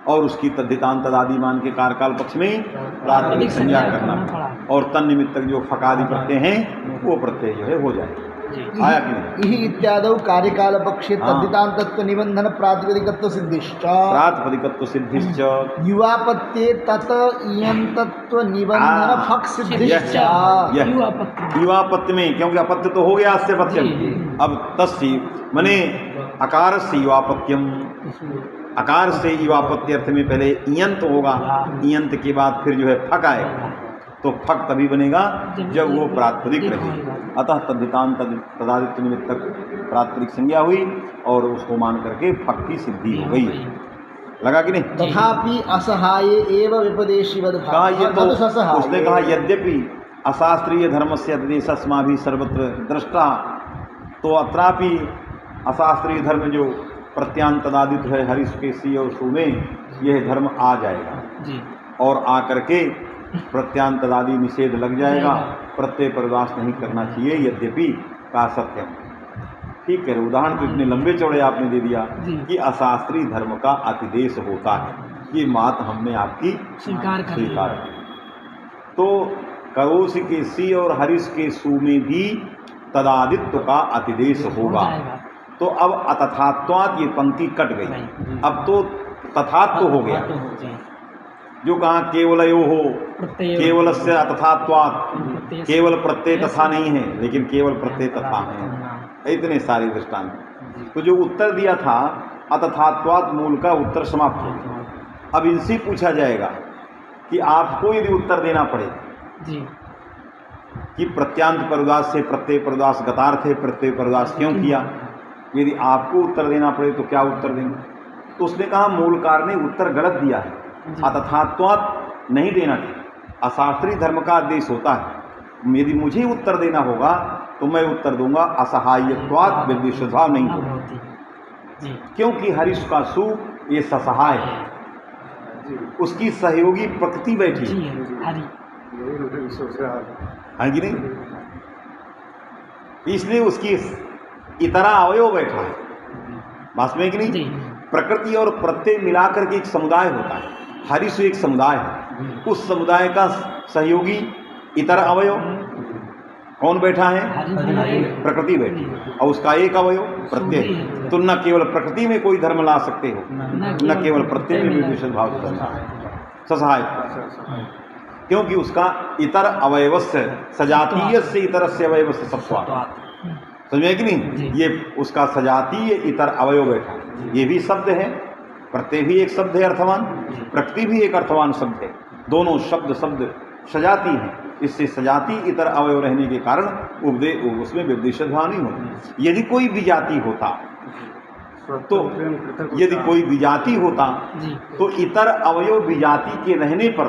और उसकी तद्धितांत तदादि मान के कारकाल पक्ष में प्रातिपदिक संज्ञा करना पड़ा, और तन निमित्तक जो फकादि प्रत्यय हैं वो प्रत्यय जो है हो जाए। आया कि नहीं?
इहि इत्यादौ कार्यकाल पक्षे तद्धितान्तत्व निबंधन प्रातिपदिकत्व सिद्धिश्च,
प्रातिपदिकत्व सिद्धिश्च
युवापत्ये तत इयंतत्व निबंधन फक सिद्धिश्च।
युवापत्य में, क्योंकि अपत्य तो हो गया अस्य पत्यम, अब तस्य मने अकार से युवापत्यम, अकार से युवापत्य अर्थ में पहले इयंत होगा, इयंत के बाद फिर जो है फक आएगा, तो फक तभी बनेगा जब वो प्रातिपदिक रहेगा। अतः तद्धितांत तदादित्व निमित्तक प्रातिपदिक संज्ञा हुई और उसको मान करके फक की सिद्धि हो गई। लगा कि नहीं?
तथापि असहाये एव विपदेशीवद्
कहा ये तो उसने कहा यद्यपि अशास्त्रीय धर्म से अतिदेशस्माभिः सर्वत्र दृष्टा, तो अत्रापि अशास्त्रीय धर्म जो प्रत्यांत तदादित्व है हरिश के सी और सु में, यह धर्म आ जाएगा और आ करके प्रत्यांत तदादि निषेध लग जाएगा, प्रत्यय प्रवास नहीं करना चाहिए, यद्यपि का सत्यम। ठीक है, उदाहरण तो इतने लंबे चौड़े आपने दे दिया कि अशास्त्रीय धर्म का अतिदेश होता है, ये बात हमने आपकी स्वीकार कर। तो करोश के सी और हरिश के सु में भी तदादित्व का अतिदेश होगा। तो अब अतथात्वात् ये पंक्ति कट गई, अब तो तथात्व हो गया। जो कहा केवलयो हो, केवल से अतथात्वात्, केवल प्रत्यय तथा नहीं है, लेकिन केवल प्रत्यय तथा है, इतने सारे दृष्टांत। तो जो उत्तर दिया था अतथात्वात् मूल का उत्तर समाप्त हो गया। अब इनसे पूछा जाएगा कि आपको यदि उत्तर देना पड़े कि प्रत्यांत परुदास से प्रत्यय परुदास गतार्थ है, प्रत्यय परुदास क्यों किया, यदि आपको उत्तर देना पड़े तो क्या उत्तर देंगे? तो उसने कहा मूलकार ने उत्तर गलत दिया है, अतथात्वात् नहीं देना चाहिए, अशास्त्रीय धर्म का आदेश होता है। यदि मुझे उत्तर देना होगा तो मैं उत्तर दूंगा असहायत्वात् विद्विषद्भाव नहीं होगा, क्योंकि हरीश का सु ये ससहाय है, उसकी सहयोगी प्रकृति बैठी है कि नहीं, इसलिए उसकी इतरा अवयव बैठा है, बात में कि नहीं। प्रकृति और प्रत्यय मिलाकर के एक समुदाय होता है, हरीश एक समुदाय है, उस समुदाय का सहयोगी इतर अवयव कौन बैठा है? प्रकृति बैठी, और उसका एक अवयव प्रत्यय। तो न केवल प्रकृति में कोई धर्म ला सकते हो, न केवल प्रत्यय में विशेष भाव ससहाय, क्योंकि उसका इतर अवयवस्य सजातीय से इतर से अवयवस्य सत्वात्, समझ में कि नहीं। ये उसका सजातीय इतर अवयव बैठा, ये भी शब्द है, प्रत्यय भी एक शब्द है अर्थवान, प्रकृति भी एक अर्थवान शब्द है, दोनों शब्द सजाती हैं। इससे सजाती इतर अवयव रहने के कारण उसमें विदेश भाव नहीं होता। यदि कोई विजाति होता तो यदि कोई विजाति होता तो इतर अवयव विजाति के रहने पर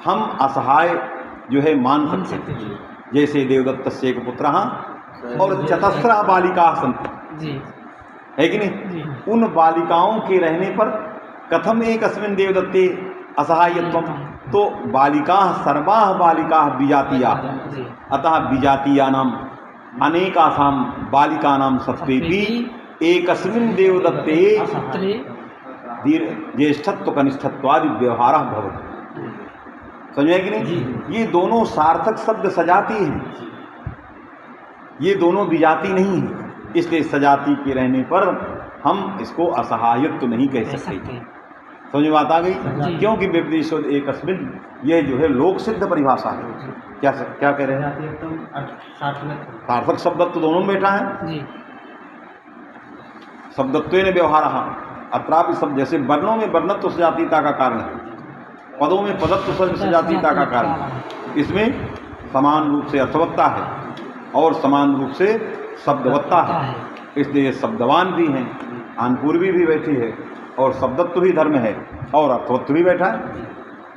हम असहाय जो है मान सकते थे। जैसे देवदत्त से एक पुत्र और चतस्रा बालिका संति, है कि नहीं। उन बालिकाओं के रहने पर कथम एक अस्मिन् देवदत्ते असहायत्वम, तो बालिका सर्वाः बालिका विजातीया, अतः विजातीयानाम अनेकासां बालिकानां सत्त्वेपि एकस्मिन् देवदत्ते ज्येष्ठत्व कनिष्ठत्वादि व्यवहारः भवति। समझे कि नहीं। ये दोनों सार्थक शब्द सजाती हैं, ये दोनों विजाति नहीं है, इसलिए सजाति के रहने पर हम इसको असहायत्व नहीं कह सकते। समझ में बात आ गई। क्योंकि विपदेश एक अस्मिन्, यह जो है लोक सिद्ध परिभाषा है। क्या कह रहे हैं, सार्थक शब्दत्व दोनों में बैठा है। शब्दत्वेन व्यवहारः अत्रापि शब्द, जैसे वर्णों में वर्णत्व सजातीयता का कारण है, पदों में पदत्व सजातीयता का कारण है, इसमें समान रूप से अर्थवत्ता है और समान रूप से शब्दवत्ता है। इसलिए शब्दवान भी हैं, आनपूर्वी भी बैठी है और शब्दत्व भी धर्म है और अर्थवत्व भी बैठा है,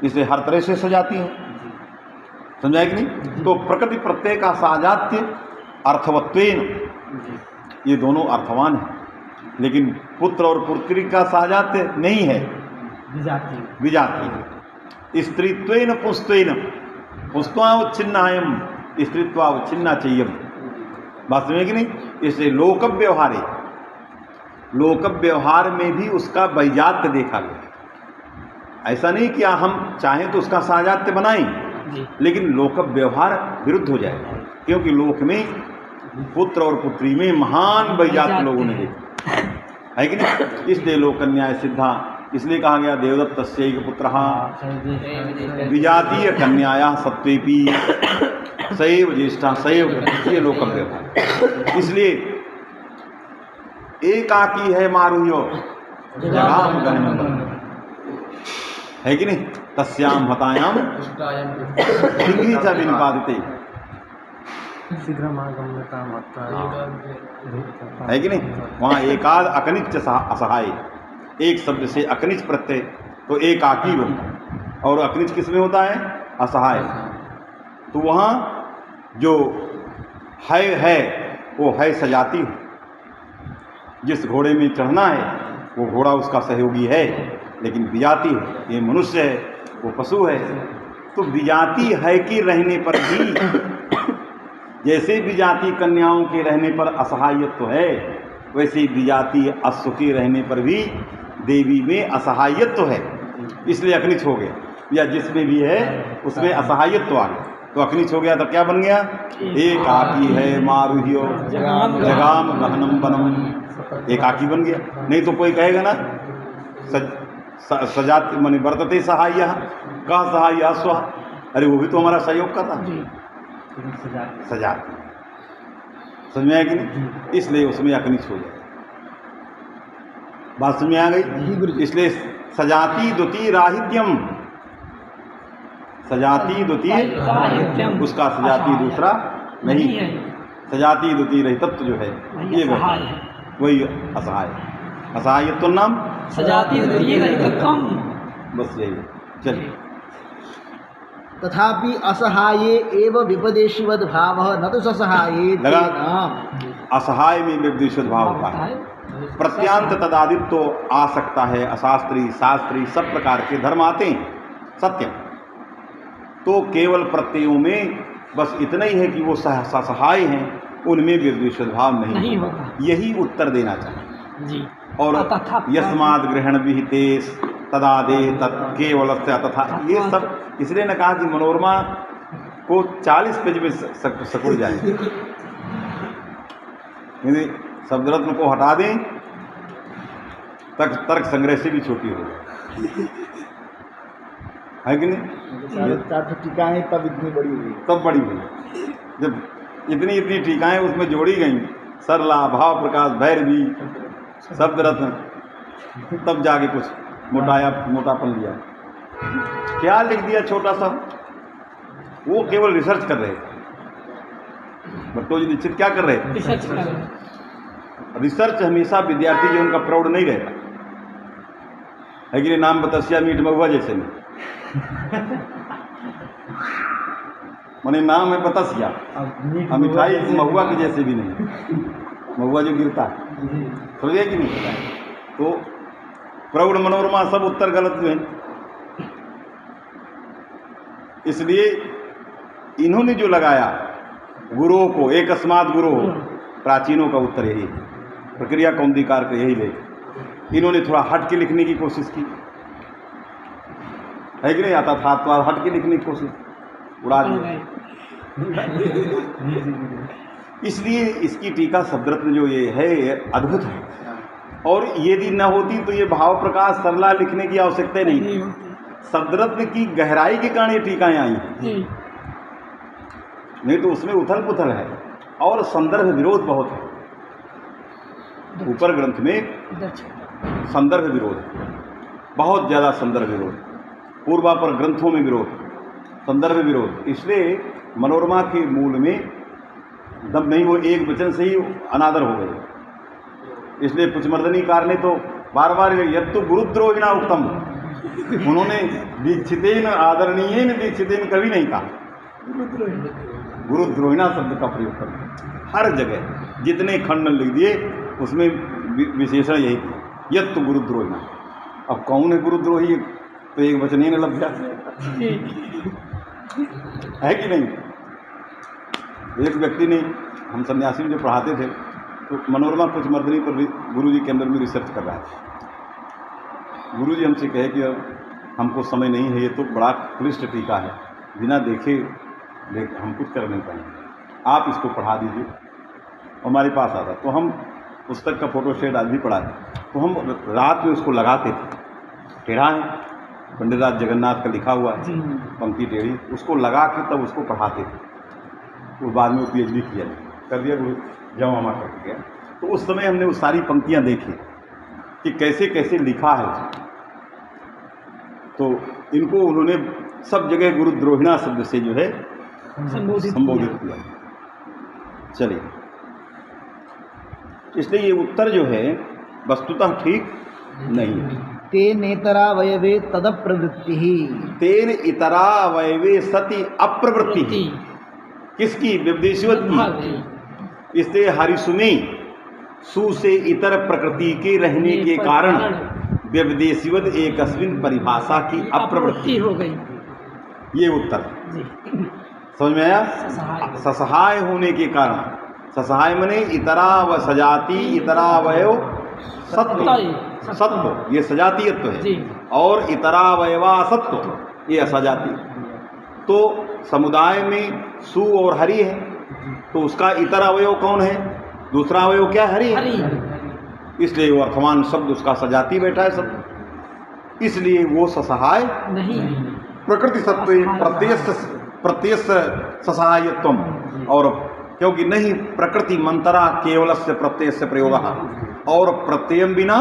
इसलिए हर तरह से सजाती है। समझाए कि नहीं। तो प्रकृति प्रत्यय का साजात्य अर्थवत्वेन, ये दोनों अर्थवान हैं, लेकिन पुत्र और पुत्री का साजात्य नहीं है, विजाति है। स्त्रीत्वेन पुस्त्वेन, पुस्त्वावच्छिन्नायम स्त्रीत्वावच्छिन्ना चाहिए, बात समझे कि नहीं। इसलिए लोक व्यवहार में भी उसका वैजात्य देखा गया। ऐसा नहीं कि हम चाहें तो उसका साजात्य बनाएं, लेकिन लोक व्यवहार विरुद्ध हो जाएगा, क्योंकि लोक में पुत्र और पुत्री में महान वैजात्य लोगों ने देखा है कि नहीं। इसलिए लोक न्याय सिद्धा, इसलिए कहा गया देवदत्तस्यैक पुत्रः विजातीय कन्यायाः सत्त्वेपि सैव ज्येष्ठा सैव, ये लोक व्यवहार। इसलिए एकाकी है मारुह्यो जगाम गहनम, है कि नहीं। तस्याम हतायाम सिंही च विनिपादिते, है कि नहीं। वहाँ एकाद अकनिच असहाय, एक शब्द से अकनिच प्रत्यय तो एकाकी बनता, और अकनिच किस में होता है, असहाय। तो वहाँ जो है वो है सजाती है। जिस घोड़े में चढ़ना है वो घोड़ा उसका सहयोगी है, लेकिन विजाति है, ये मनुष्य है, वो पशु है। तो विजाति है के रहने पर भी, जैसे विजाति कन्याओं के रहने पर असहायत्व है, वैसे विजाति अश्व के रहने पर भी देवी में असहायत्व है, इसलिए अकनिच हो गया। या जिसमें भी है उसमें असहायत्व आ गया, तो अकनिच हो गया। तो क्या बन गया, एकाकी है मारुह्यो जगाम गहनम वनम, एकाकी बन गया। नहीं तो कोई कहेगा ना सजाति माने वर्तते सहाय का सहाय स्व, अरे वो भी तो हमारा सहयोग कर रहा है, सजाति। समझ में आया कि नहीं। इसलिए उसमें अकनिच हो गया, बात समझ में आ गई। इसलिए सजाति द्वितीय राहित्यम, सजाति द्वितीय, उसका सजाति दूसरा नहीं है। सजाति द्वितीय रहितत्व जो है ये वही असहाय, असहायत्व नाम
सजाति द्वितीय रहितत्वम,
बस यही। चलिए।
तथापि असहाये एव विपदेशिवद भावः न तो ससहाये।
असहाय में विपदेशिवद भाव होता है, प्रत्यांत तदादित्व तो आ सकता है, अशास्त्री शास्त्री सब प्रकार के धर्म आते हैं, सत्य। तो केवल प्रत्ययों में बस इतना ही है कि वो सहाय हैं, उनमें विद्वेषद भाव नहीं होगा। यही उत्तर देना चाहिए जी। और यस्माद् ग्रहण विहितेश तदादे तत्केवल तथा, ये सब इसलिए न कहा कि मनोरमा को 40 पेज में सकुड़ जाए, यदि शब्दरत्न को हटा दें तर्क संग्रह से भी छोटी हो जाए, है कि नहीं।
टीकाएं तब इतनी बड़ी हुई,
तब बड़ी हुई, जब इतनी टीकाएं उसमें जोड़ी गई सरला, भाव प्रकाश, भैरवी, शब्द रत्न, तब जाके कुछ मोटापन लिया। क्या लिख दिया छोटा सा, वो केवल रिसर्च कर रहे थे। भट्टोजी दीक्षित क्या कर रहे थे?
रिसर्च कर रहे हैं।
रिसर्च हमेशा विद्यार्थी जीवन का प्रौढ़ नहीं रहता है कि नहीं? नाम बतसिया मीट महुआ जैसे में माने नाम है बतसिया, मिठाई महुआ के जैसे भी नहीं, महुआ जो गिरता है, समझे कि नहीं? तो प्रौढ़ मनोरमा सब उत्तर गलत जो है। इसलिए इन्होंने जो लगाया गुरुओं को, एक अस्मात् गुरु, प्राचीनों का उत्तर यही है, प्रक्रिया कौमुदीकार का यही लेख। इन्होंने थोड़ा हट के लिखने की कोशिश की, है कि नहीं? आता था तो हट के लिखने की कोशिश, उड़ा दिया। इसलिए इसकी टीका शब्दरत्न जो ये है अद्भुत है, और यदि न होती तो ये भाव प्रकाश सरला लिखने की आवश्यकता नहीं। शब्दरत्न की गहराई के कारण ये टीकाएं आई हैं, नहीं तो उसमें उथल पुथल है और संदर्भ विरोध बहुत है। ऊपर ग्रंथ में संदर्भ विरोध है, बहुत ज़्यादा संदर्भ विरोध, पूर्वापर ग्रंथों में विरोध, संदर्भ विरोध। इसलिए मनोरमा के मूल में दम नहीं, वो एक वचन से ही अनादर हो गए। इसलिए पुचमर्दनीकार ने तो बार बार यत्तु गुरुद्रोहिणा उत्तम, उन्होंने दीक्षितेन आदरणीयेन दीक्षितेन कभी नहीं कहा, गुरुद्रोहिणा शब्द का प्रयोग कर हर जगह जितने खंड लिख दिए उसमें विशेषण यही यत्तु गुरुद्रोहिणा। अब कौन है गुरुद्रोही? तो एक वचन ही न लग जाए, है कि नहीं? एक व्यक्ति ने, हम सन्यासी में जो पढ़ाते थे, तो मनोरमा पुचमर्दनी पर गुरुजी के अंदर में रिसर्च कर रहा था। गुरुजी हमसे कहे कि अब हमको समय नहीं है, ये तो बड़ा क्लिष्ट टीका है, बिना देखे हम कुछ कर नहीं पाएंगे, आप इसको पढ़ा दीजिए। हमारे पास आता तो हम पुस्तक का फोटो शेड आज भी पढ़ा है, तो हम रात में उसको लगाते थे। टेढ़ा है, पंडित राज जगन्नाथ का लिखा हुआ है, पंक्ति टेढ़ी, उसको लगा के तब उसको पढ़ाते थे। तो बाद में वो PhD किया, कर दिया, जमा वमा कर गया। तो उस समय हमने वो सारी पंक्तियाँ देखी कि कैसे कैसे लिखा है। तो इनको उन्होंने सब जगह गुरुद्रोहिणा शब्द से जो है संबोधित किया। चलिए, इसलिए ये उत्तर जो है वस्तुतः ठीक नहीं है।
तेन इतरावयवे तदप्रवृत्ति ही,
तेन इतरावयवे सति अप्रवृत्ति, किसकी? व्यवदेशिवत की। इसलिए हरिसुमी सु से इतर प्रकृति के रहने के कारण व्यवदेशिवत एकस्मिन परिभाषा की अप्रवृत्ति हो गई। ये उत्तर समझ में आया? ससहाय होने के कारण, ससहाय मने इतराव सजाति, इतरावयव सत्व, सत्व ये सजातीयत्व है, और इतरावयवा सत्व ये असजाति। तो समुदाय में सु और हरि है, तो उसका इतर अवयव कौन है? दूसरा अवयव क्या? हरि है। इसलिए वो अर्थवान शब्द उसका सजाती बैठा है शब्द, इसलिए वो ससहाय नहीं, प्रकृति सत्व प्रत्ययस्य ससहायत्वम, और क्योंकि नहीं प्रकृति मंतरा केवलस्य प्रत्ययस्य प्रयोगः, और प्रत्ययम बिना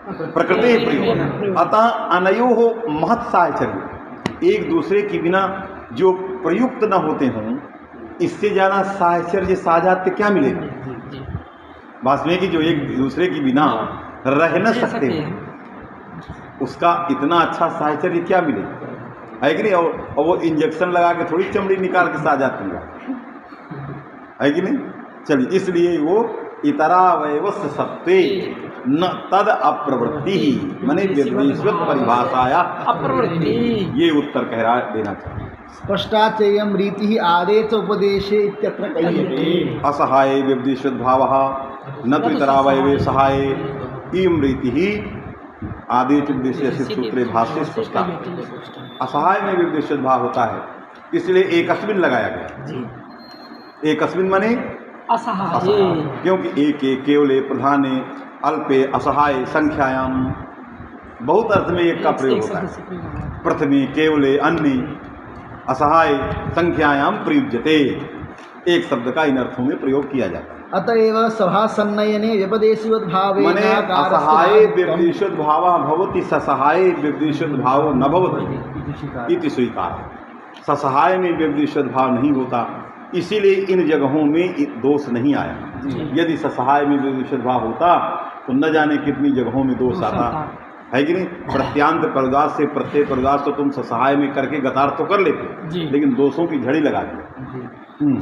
प्रकृति प्रयोग, अतः अनयोः महत् साहचर्य, एक दूसरे के बिना जो प्रयुक्त न होते हों, इससे ज़्यादा साहचर्य साजात्य क्या मिलेगा? वास्तविक की जो एक दूसरे के बिना रह न सकते हो, उसका इतना अच्छा साहचर्य क्या मिलेगा, है कि नहीं? और वो इंजेक्शन लगा के थोड़ी चमड़ी निकाल के साजाती है कि नहीं? चलिए, इसलिए वो इतरावयवस्य सत्वे न तद अप्रवृत्ति ही, माने व्यवदेशिवत परिभाषाया अप्रवृत्ति, ये उत्तर कह रहा देना चाहिए।
स्पष्टाचेयम रीति आदेश उपदेशे इत्यत्र कह्यते।
असहाय व्यवदेशिवत भावः न तो इतरावयवे सहाय इयं रीति ही आदेश उपदेशे सूत्रे भाष्ये स्पष्टा। असहाय में व्यवदेशिवत भाव होता है, इसलिए एकस्मिन लगाया गया। एकस्मिन माने असहाय, क्योंकि एक केवले प्रधाने अल्पे असहाय संख्यायाम, बहुत अर्थ में एक का प्रयोग होता है। प्रथमे केवले अन्य असहाय संख्यायाम प्रयुज्यते, एक शब्द का इन अर्थों में प्रयोग किया जाता है।
अतएव सभासन्नयने व्यपदेशिवद्भावेन
मने असहाय व्यपदेशोद भाव भवति, ससहाय व्यपदेशोद भाव न भवति इति स्वीकार। ससहाय में व्यपदेशोद भाव नहीं होता, इसीलिए इन जगहों में दोष नहीं आया। यदि ससहाय में व्यपदेशोद भाव होता तो न जाने कितनी जगहों में दोष आता है कि नहीं। प्रत्यांत परुदास से प्रत्यय परुदास तो तुम ससहाय में करके गतार तो कर लेते, लेकिन दोषों की झड़ी लगा दी।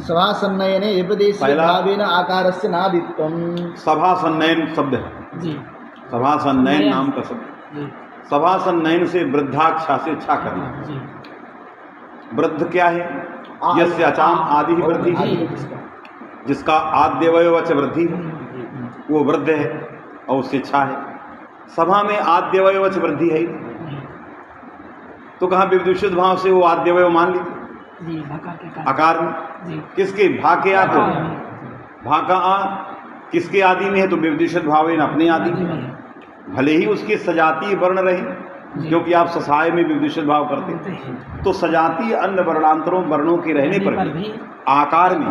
सभासन्नयने व्यपदेशिवद्भावेन आकारस्य नादित्वम्।
सभासन्नयन शब्द है, सभासन्नयन नाम का शब्द। सभासन्नयन से वृद्धाक्षा से इच्छा करना। वृद्ध क्या है? यस्य अचाम आदि ही वृद्धि है, जिसका आद्यवयवच वृद्धि है वो वृद्ध है और उससे इच्छा है। सभा में आद्यवयवच वृद्धि है तो कहाँ विविधुषित भाव से वो आद्यवय मान ली आकार में। किसके? भा के आ तो भा का आ किसके आदि में है? तो विविधुषित भाव अपने आदि में, भले ही उसके सजातीय वर्ण रहे, क्योंकि आप ससहाय में विविधुषित भाव करते हैं तो सजातीय अन्य वर्णांतरों वर्णों के रहने पर भी आकार में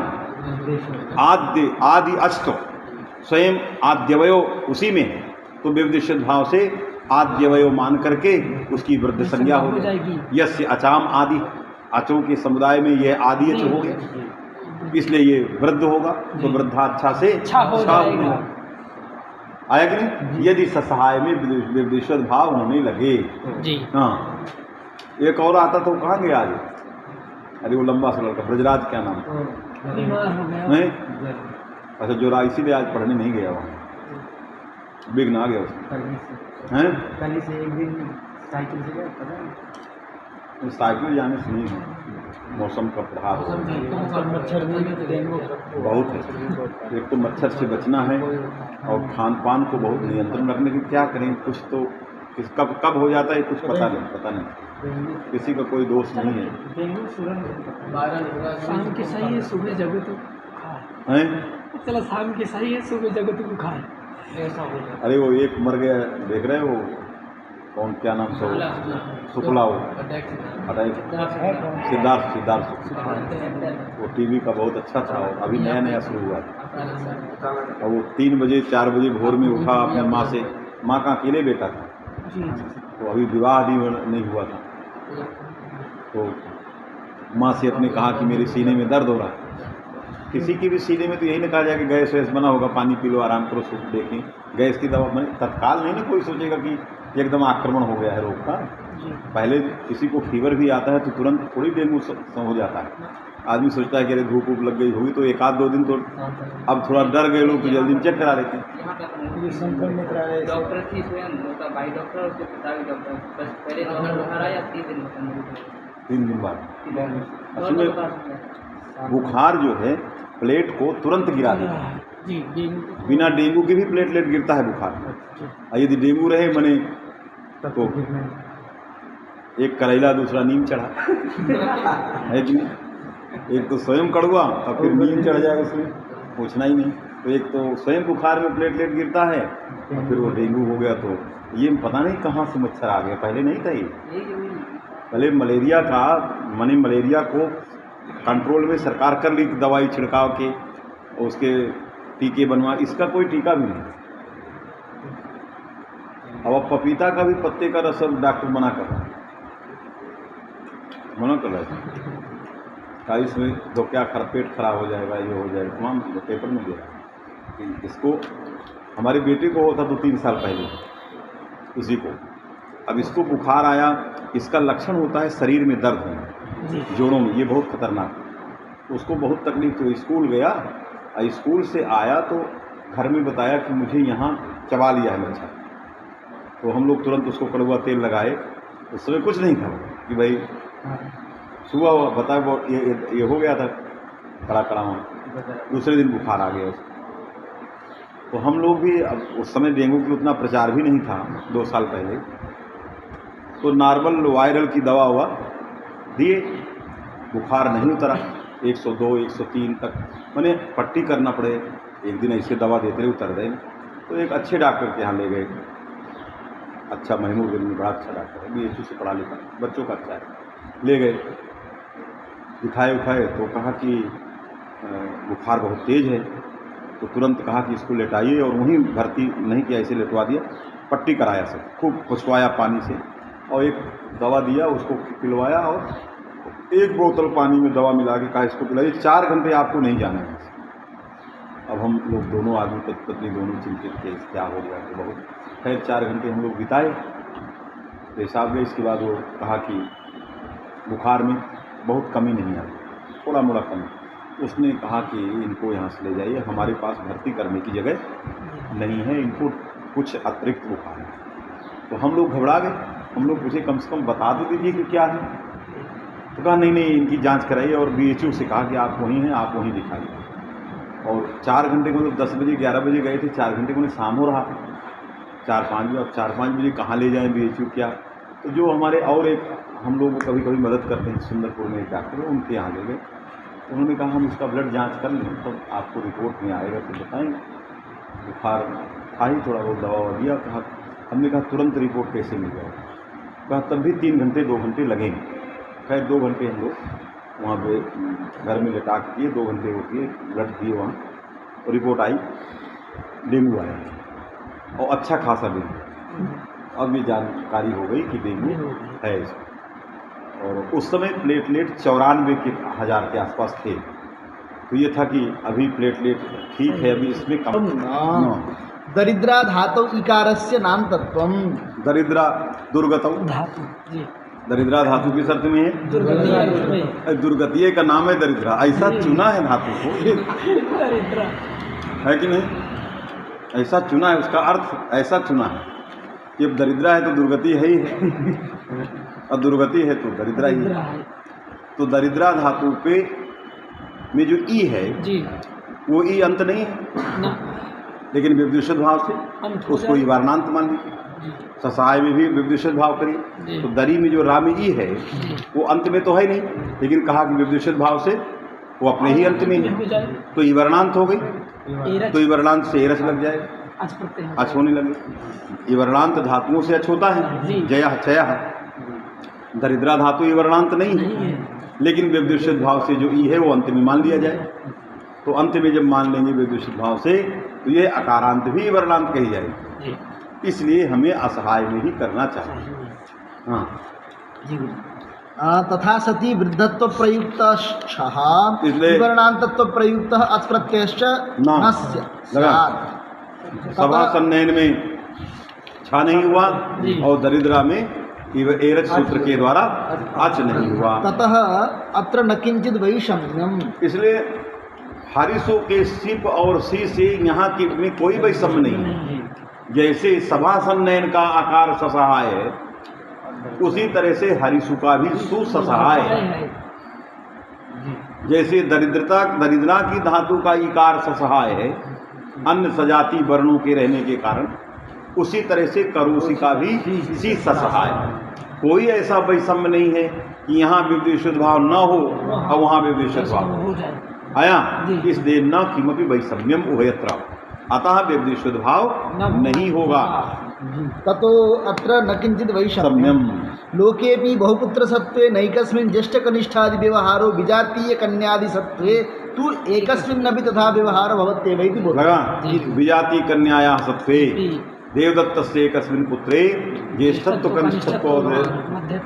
आद्य आदि अष्ट स्वयं आद्यवयो उसी में है, तो विविधुषित भाव से आद्यवयो मान करके उसकी वृद्ध संज्ञा हो जाएगी। यस्य अचाम आदि, अचों के समुदाय में यह आदि अच हो गया, इसलिए ये वृद्ध होगा तो वृद्धाच्छा से छा होगा। आया कि नहीं? यदि ससहाय में विविधुषित भाव होने लगे। हाँ, एक और आता तो कहाँ गया आज? अरे वो लंबा सा लड़का ब्रजराज, क्या नाम नहीं? अच्छा, जोरा इसीलिए आज पढ़ने नहीं गया वहाँ, बिघ्न आ गया उसमें। हैं?
कल से एक दिन साइकिल से गया, पता नहीं
साइकिल जाने से नहीं है, मौसम का प्रभाव
मच्छर
बहुत है। एक तो मच्छर से बचना है और खान पान को बहुत नियंत्रण रखने की। क्या करें, कुछ तो कब कब हो जाता है कुछ पता नहीं, किसी का कोई दोष नहीं है।
शाम के सही है, सुबह जगह तो
हैं?
चलो शाम के सही है, सुबह जगह तो खाए।
अरे वो एक मर गया, देख रहे हो कौन, क्या नाम था शुक्ला, वो सिद्धार्थ शुक्ला, वो टीवी का बहुत अच्छा था, अभी नया नया शुरू हुआ था। और वो 3 बजे 4 बजे भोर में उठा अपनी माँ से, माँ का अकेले बेटा था तो अभी विवाह भी नहीं हुआ था, तो माँ से अपने कहा कि मेरे सीने में दर्द हो रहा है। किसी की भी सीने में तो यही ना कहा जाए कि गैस वैस बना होगा, पानी पी लो, आराम करो, सुख देखें, गैस की दवा बने, तत्काल नहीं ना कोई सोचेगा कि एकदम आक्रमण हो गया है रोग का। पहले किसी को फीवर भी आता है तो तुरंत थोड़ी डेंगू हो जाता है। आदमी सोचता है कि अरे धूप वूप लग गई होगी तो 1-2 दिन, तो अब थोड़ा डर गए लोग तो जल्दी चेक करा लेते हैं।
डॉक्टर थी स्वयं, उसका भाई डॉक्टर, उसके पिता भी डॉक्टर, बस पहले डॉक्टर बुखार आया 3 दिन में,
3 दिन बाद असल में बुखार जो है प्लेट को तुरंत गिरा देता है। बिना डेंगू के भी प्लेटलेट गिरता है बुखार। और यदि डेंगू रहे मने तो एक करेला दूसरा नीम चढ़ा है कि नहीं? एक तो स्वयं कड़वा और फिर नीम चढ़ जाए उसमें, पूछना ही नहीं। तो एक तो स्वयं बुखार में प्लेटलेट गिरता है और फिर वो डेंगू हो गया, तो ये पता नहीं कहाँ से मच्छर आ गया, पहले नहीं था ये। पहले मलेरिया का मने मलेरिया को कंट्रोल में सरकार कर ली दवाई छिड़काव के, उसके टीके बनवा, इसका कोई टीका भी नहीं। अब पपीता का भी पत्ते का रस डॉक्टर मना कर रहा है, इसमें तो क्या पेट खराब हो जाएगा, ये हो जाएगा, तमाम पेपर में दिया कि इसको। हमारे बेटे को होता तो 3 साल पहले उसी को, अब इसको बुखार आया, इसका लक्षण होता है शरीर में दर्द होना, जोड़ों में, ये बहुत खतरनाक। उसको बहुत तकलीफ हुई, स्कूल गया, स्कूल से आया तो घर में बताया कि मुझे यहाँ चबा लिया है मच्छर। तो हम लोग तुरंत उसको कड़वा तेल लगाए, उस समय कुछ नहीं था कि भाई सुबह बताया वो ये हो गया था कड़ा वहाँ, दूसरे दिन बुखार आ गया उसको। तो हम लोग भी, अब उस समय डेंगू की उतना प्रचार भी नहीं था 2 साल पहले, तो नॉर्मल वायरल की दवा हुआ दिए, बुखार नहीं उतरा, 102 103 तक मैंने पट्टी करना पड़े। एक दिन ऐसे दवा देते रहे, उतर गए। तो एक अच्छे डॉक्टर के यहाँ ले गए, अच्छा महमूद में बड़ा अच्छा डॉक्टर है, BHU से पढ़ा लिखा, बच्चों का अच्छा है, ले गए, दिखाए उखाए तो कहा कि बुखार बहुत तेज़ है, तो तुरंत कहा कि इसको लेटाइए, और वहीं भर्ती नहीं किया, इसे लेटवा दिया, पट्टी कराया सब, खूब खुशवाया पानी से, और एक दवा दिया, उसको पिलवाया, और एक बोतल पानी में दवा मिला के कहा इसको पिलाइए, 4 घंटे आपको नहीं जाना है। अब हम लोग दोनों आदमी पत्नी दोनों चिंतित थे, क्या हो गया, तो बहुत खैर 4 घंटे हम लोग बिताए, पेशाब गए। इसके बाद वो कहा कि बुखार में बहुत कमी नहीं आई, थोड़ा मोड़ा कमी। उसने कहा कि इनको यहाँ से ले जाइए, हमारे पास भर्ती करने की जगह नहीं है, इनको कुछ अतिरिक्त बुखार है। तो हम लोग घबरा गए, हम लोग पूछे कम से कम बता तो दीजिए कि क्या है। तो कहा नहीं नहीं, इनकी जांच कराइए, और BHO से कहा कि आप वहीं हैं, आप वहीं दिखाइए। और 4 घंटे को, मतलब 10 बजे 11 बजे गए थे, 4 घंटे को नहीं, शाम हो रहा था, 4-5 बजे। अब 4-5 बजे कहाँ ले जाएं BHO क्या। तो जो हमारे और एक हम लोग कभी कभी मदद करते हैं, सुंदरपुर में एक डॉक्टर है, उनके यहाँ ले गए। उन्होंने कहा हम इसका ब्लड जांच कर लें, तो आपको रिपोर्ट में आएगा तो बताएंगे। बुखार था ही, थोड़ा बहुत दवा दिया। कहा, हमने कहा तुरंत रिपोर्ट कैसे मिल जाएगा। कहा तब भी 3 घंटे 2 घंटे लगेंगे। खैर 2 घंटे हम लोग वहाँ पे घर में लेटा के किए, 2 घंटे होती है, ब्लड दिए वहाँ, और रिपोर्ट आई, डेंगू आया, और अच्छा खासा डेंगू। अब ये जानकारी हो गई कि डेंगू है इसको। और उस समय प्लेटलेट 94,000 के आसपास थे। तो ये था कि अभी प्लेटलेट ठीक है, अभी इसमें कम।
दरिद्रा धातु इकारस्य नाम तत्वम।
दरिद्रा दुर्गतौ
धातु जी,
दरिद्रा धातु किस अर्थ में है? दुर्गतीय का नाम है दरिद्रा, ऐसा चुना है धातु को,
दरिद्रा
है कि नहीं? ऐसा चुना है, उसका अर्थ ऐसा चुना है कि अब दरिद्रा है तो दुर्गति है ही है, और दुर्गति है तो दरिद्रा ही है। तो दरिद्रा धातु पे में जो ई है
जी,
वो ई अंत नहीं है
ना,
लेकिन विवदुषित भाव से
अंत हो
उसको
जाए।
ईवारणांत मान लीजिए। ससाय में भी विवदुषित भाव करिए,
जी।
तो दरी में जो रा में ई है वो अंत में तो है नहीं, लेकिन कहा कि विवदुषित भाव से वो अपने ही अंत में
हो
है,
जाए।
तो ईवर्णांत हो गई।
एरच,
तो ईवर्णांत से एरच लग जाएगा,
अच प्रत्यय हो
अच होने लगे। ईवर्णांत धातुओं से अच होता है,
जी।
जय क्षय। दरिद्रा धातु ईवर्णांत नहीं
नहीं
है,
है।
लेकिन विवदुषित भाव से जो ई है वो अंत में मान लिया जाए। तो अंत में जब मान लेंगे विवदुषित भाव से, तो ये अकारांत भी ईवर्णांत कही जाएगी।
जी,
इसलिए हमें असहाय में ही करना चाहिए। हाँ,
जी गुरु।
तथा सती वृद्धत्व प्रयुक्त
इसलिए-
विवरणांतत्व प्रयुक्त अच प्रत्ययश्च
न
नस्य
लगा।
स्यात्।
सभा सन्नयन में छा नहीं हुआ,
जी।
और दरिद्रा में एरच सूत्र के द्वारा अच नहीं हुआ।
ततः अत्र न किंचित वैषम्यम।
इसलिए हरिसु के सिप और सी से यहाँ की में कोई वैषम्य नहीं है। जैसे सभा सन्नयन का आकार ससहाय है, उसी तरह से हरिसु का भी सुसहाय है। जैसे दरिद्रा की धातु का इकार ससहाय है अन्य सजाति वर्णों के रहने के कारण, उसी तरह से करोसी का भी सी ससहाय है। कोई ऐसा वैषम्य नहीं है कि यहाँ विवदुषित भाव न हो और वहाँ विवदुषित भाव हो।
हो जाए।
आया
जी।
इसलिए न किमपि वैषम्यम उभयत्र, अतः विवदुषित भाव नहीं होगा।
ततो अत्र न किंचित वैषम्यम।
सम्यम
लोकेपि बहुपुत्र सत्वे नैकस्मिन् ज्येष्ठ कनिष्ठादि व्यवहारो विजातीय कन्यादि सत्वे तु एकस्मिन्नपि तथा व्यवहार भवत्येव इति बोधः।
लगा
जी।
विजाति कन्याया सत्वे
जी।
देवदत्तस्य एकस्मिन् पुत्रे ज्येष्ठत्व कनिष्ठत्व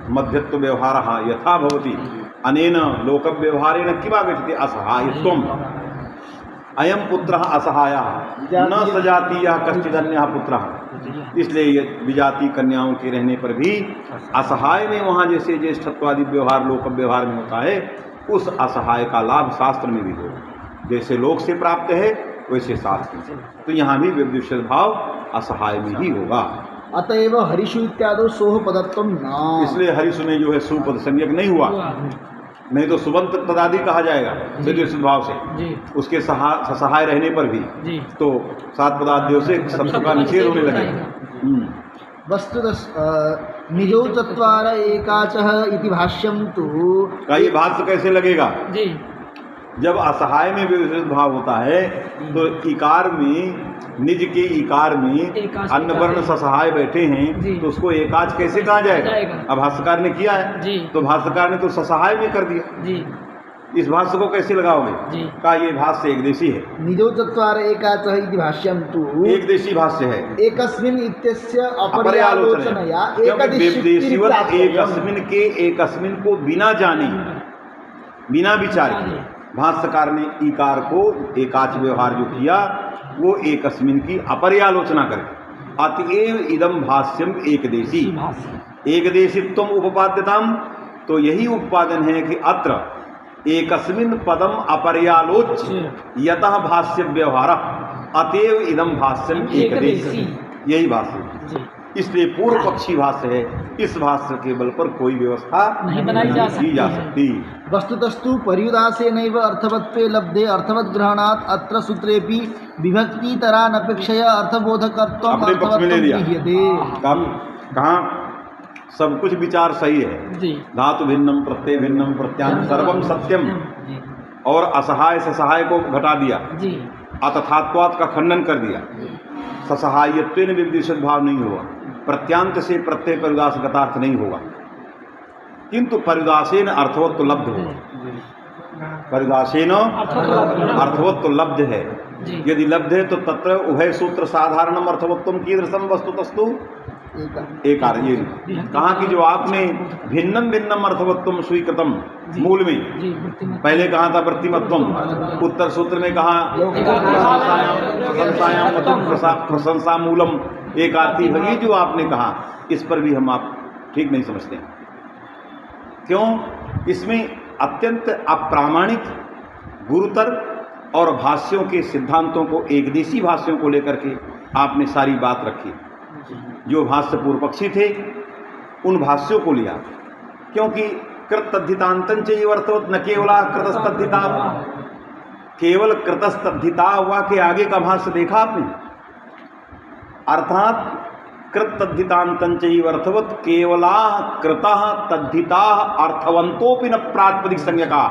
मध्यत्व व्यवहारः यथा भवति अनेन लोक व्यवहारेण किमागच्छति असहायत्वम्। अयम पुत्रः असहायः न सजातीयः कश्चिदन्यः पुत्रः। इसलिए ये विजाति कन्याओं के रहने पर भी असहाय में वहाँ जैसे ज्येष्ठत्वादि व्यवहार लोक व्यवहार में होता है, उस असहाय का लाभ शास्त्र में भी हो। जैसे लोक से प्राप्त है वैसे शास्त्र से, तो यहाँ भी विवदुषित भाव असहाय में ही होगा।
अतएव हरिषु इत्यादो सोह पदत्व न।
इसलिए हरिषु में जो है सुपद संज्ञक नहीं हुआ, नहीं तो सुबंत तदादि कहा जाएगा विवदुषित भाव से।
जी,
उसके सहाय रहने पर भी
जी।
तो 7 पदार्थों से सत्व का निषेध होने लगेगा।
वस्तुतः निजौ चत्वार एकाचः इति भाष्यम तु।
का ये भाष्य कैसे लगेगा?
जी,
जब असहाय में विवदुषित भाव होता है तो इकार में, निज के इकार में
एकाच
अन्य
इकार
वर्ण
है।
ससहाय बैठे हैं,
जी।
तो उसको एकाच कैसे कहा जाएगा?
जाएगा।
अब भाष्यकार ने किया है,
जी।
तो भाष्यकार ने तो ससहाय में कर दिया।
जी,
इस भाष्य को कैसे लगाओगे?
जी।
का ये भाष्य एक देशी है,
निजौ चत्वार एकाचः इति भाष्यं तु
एक देशी भाष्य है।
एकस्मिन् इत्यस्य
अपरयालोचनया,
अपरयालोचनया
क्योंकि देशीवत
एकदिशीप्राप्तव्यम्।
एकस्मिन को बिना जाने, बिना विचार किए भाष्यकार ने ईकार को एकाच व्यवहार जो किया वो एकस्मिन की अपरयालोचना करके अतएव इदम भाष्यम एक देशी, एक देशित्वम उपपाद्यताम, तो यही उपादन है कि अत्र एकस्मिन पदम अपरयालोच्य यतः भाष्य व्यवहार अतएव इदम भाष्यम एक देशी, यही भाष्य। इसलिए पूर्व पक्षी भाष्य है, इस भाष्य के बल पर कोई व्यवस्था
नहीं बनाई जा
की जा सकती।
वस्तुतस्तु पर्युदासेनैव अर्थवत्वे लब्धे अर्थवद्ग्रहणात् अत्र सूत्रेऽपि विभक्तितरानपेक्षया अर्थबोधकत्वम्
अपने पक्ष में ले लिया।
गृह्यते।
कहाँ सब कुछ विचार सही है,
जी।
धातु भिन्नम प्रत्यय भिन्नम प्रत्यान सर्वम सत्यम, और असहाय ससहाय को घटा दिया,
जी।
अतथात्वात् का खंडन कर दिया, ससहायत्वेन विवदिशत भाव नहीं होगा, प्रत्यांत से प्रत्यय परिदास गतार्थ नहीं होगा, किंतु परिदासेन अर्थवत्व लब्ध होगा, परिदासेन अर्थवत्व लब्ध है।
जी।
यदि लब्ध है तो तत्र उभय सूत्र साधारणम अर्थवत्वम कीदृशम वस्तुतस्तु एक ये कहा कि जो आपने भिन्नम भिन्नम अर्थवत्वम स्वीकृतम मूल में
जी।
पहले कहा था प्रतिमत्वम, उत्तर सूत्र में कहा प्रशंसा मूलम एक आरती, ये जो आपने कहा इस पर भी हम आप ठीक नहीं समझते हैं। क्यों? इसमें अत्यंत अप्रामाणिक गुरुतर और भाष्यों के सिद्धांतों को, एक देशी भाष्यों को लेकर के आपने सारी बात रखी। जो भाष्य पूर्व पक्षी थे उन भाष्यों को लिया, क्योंकि कृतद्धितांतं चैव अर्थवत् न केवला कृतस्तद्धिता, केवल कृतस्तद्धिता हुआ के आगे का भाष्य देखा आपने, अर्थात कृतद्धितांतं चैव अर्थवत् केवला कृतः तद्धिता अर्थवंतोपि न प्रातिपदिक संज्ञका,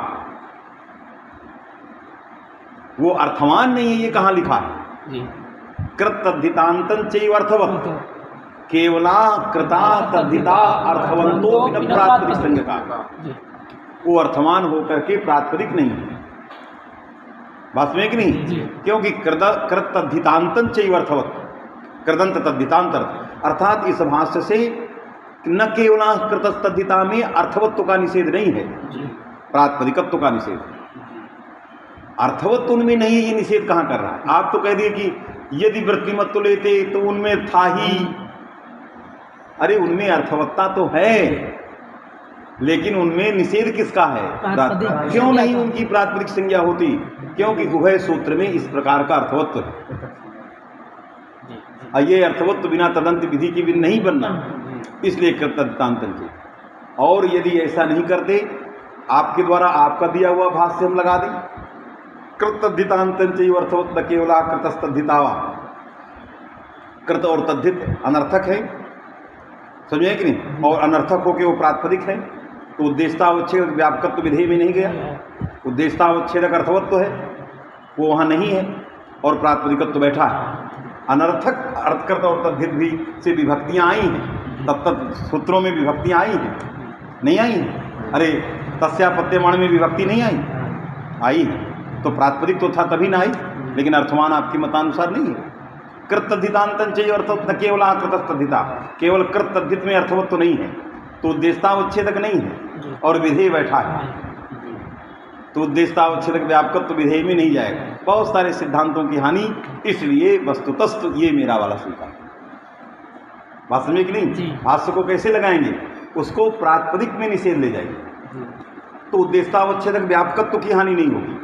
वो अर्थवान नहीं है, ये कहाँ लिखा है? कृतद्धितांतं चैव अर्थवत् केवला कृता तद्धिता अर्थवंतो न प्रातिपदिक संज्ञका, वो अर्थवान होकर के प्रातिपदिक नहीं है, बात में कि नहीं? क्योंकि कृत तद्धितांतं चैव अर्थवत्, कृदंत तद्धितांतर, अर्थात इस भाष्य से न केवला कृत तद्धिता में अर्थवत्व का निषेध नहीं है, प्रातिपदिकत्व का निषेध, अर्थवत्व उनमें नहीं है, ये निषेध कहाँ कर रहा है? आप तो कह दिए कि यदि वृत्तिमत्व लेते तो उनमें था ही, अरे उनमें अर्थवत्ता तो है, लेकिन उनमें निषेध किसका है? क्यों नहीं उनकी प्रातिपदिक संज्ञा होती? क्योंकि उभय सूत्र में इस प्रकार का अर्थवत्व है, और ये अर्थवत्व बिना तदंत विधि की भी नहीं बनना, इसलिए कृतद्धितांतं चैव। और यदि ऐसा नहीं करते, आपके द्वारा आपका दिया हुआ भाष्य हम लगा दें, कृतद्धितांतं चैव अर्थवत् न केवला कृतस्तद्धिता, कृत और तद्धित अनर्थक है, समझे कि नहीं? और अनर्थक होकर वो प्रातिपदिक है, तो उद्देश्यतावच्छेदक व्यापकत्व विधेय में नहीं गया, उद्देश्यतावच्छेदक अर्थवत्व है वो वहाँ नहीं है, और प्रातिपदिकत्व बैठा है। अनर्थक अर्थकृत और तद्धित भी से विभक्तियाँ आई हैं, तब सूत्रों में विभक्तियाँ आई हैं, नहीं आई हैं? अरे तस्यापत्यमाण में विभक्ति नहीं आई है, तो प्रातिपदिक तो था तभी ना आई, लेकिन अर्थवान आपके मतानुसार नहीं है। कृतद्धितांतं चैव अर्थवत् न केवला कृतस्तद्धिता, केवल कृतद्धित में अर्थवत्व तो नहीं है, तो उद्देश्यतावच्छेदक नहीं है, और विधेय बैठा है, तो उद्देश्यतावच्छेदक व्यापकत्व विधेय में नहीं जाएगा, बहुत सारे सिद्धांतों की हानि, इसलिए वस्तुतस्त ये मेरा वाला स्वीकार। बात समझे कि नहीं? भाष्य को कैसे लगाएंगे? उसको प्रातिपदिक में निषेध ले जाएंगे, तो उद्देश्यतावच्छेदक व्यापकत्व की हानि नहीं होगी।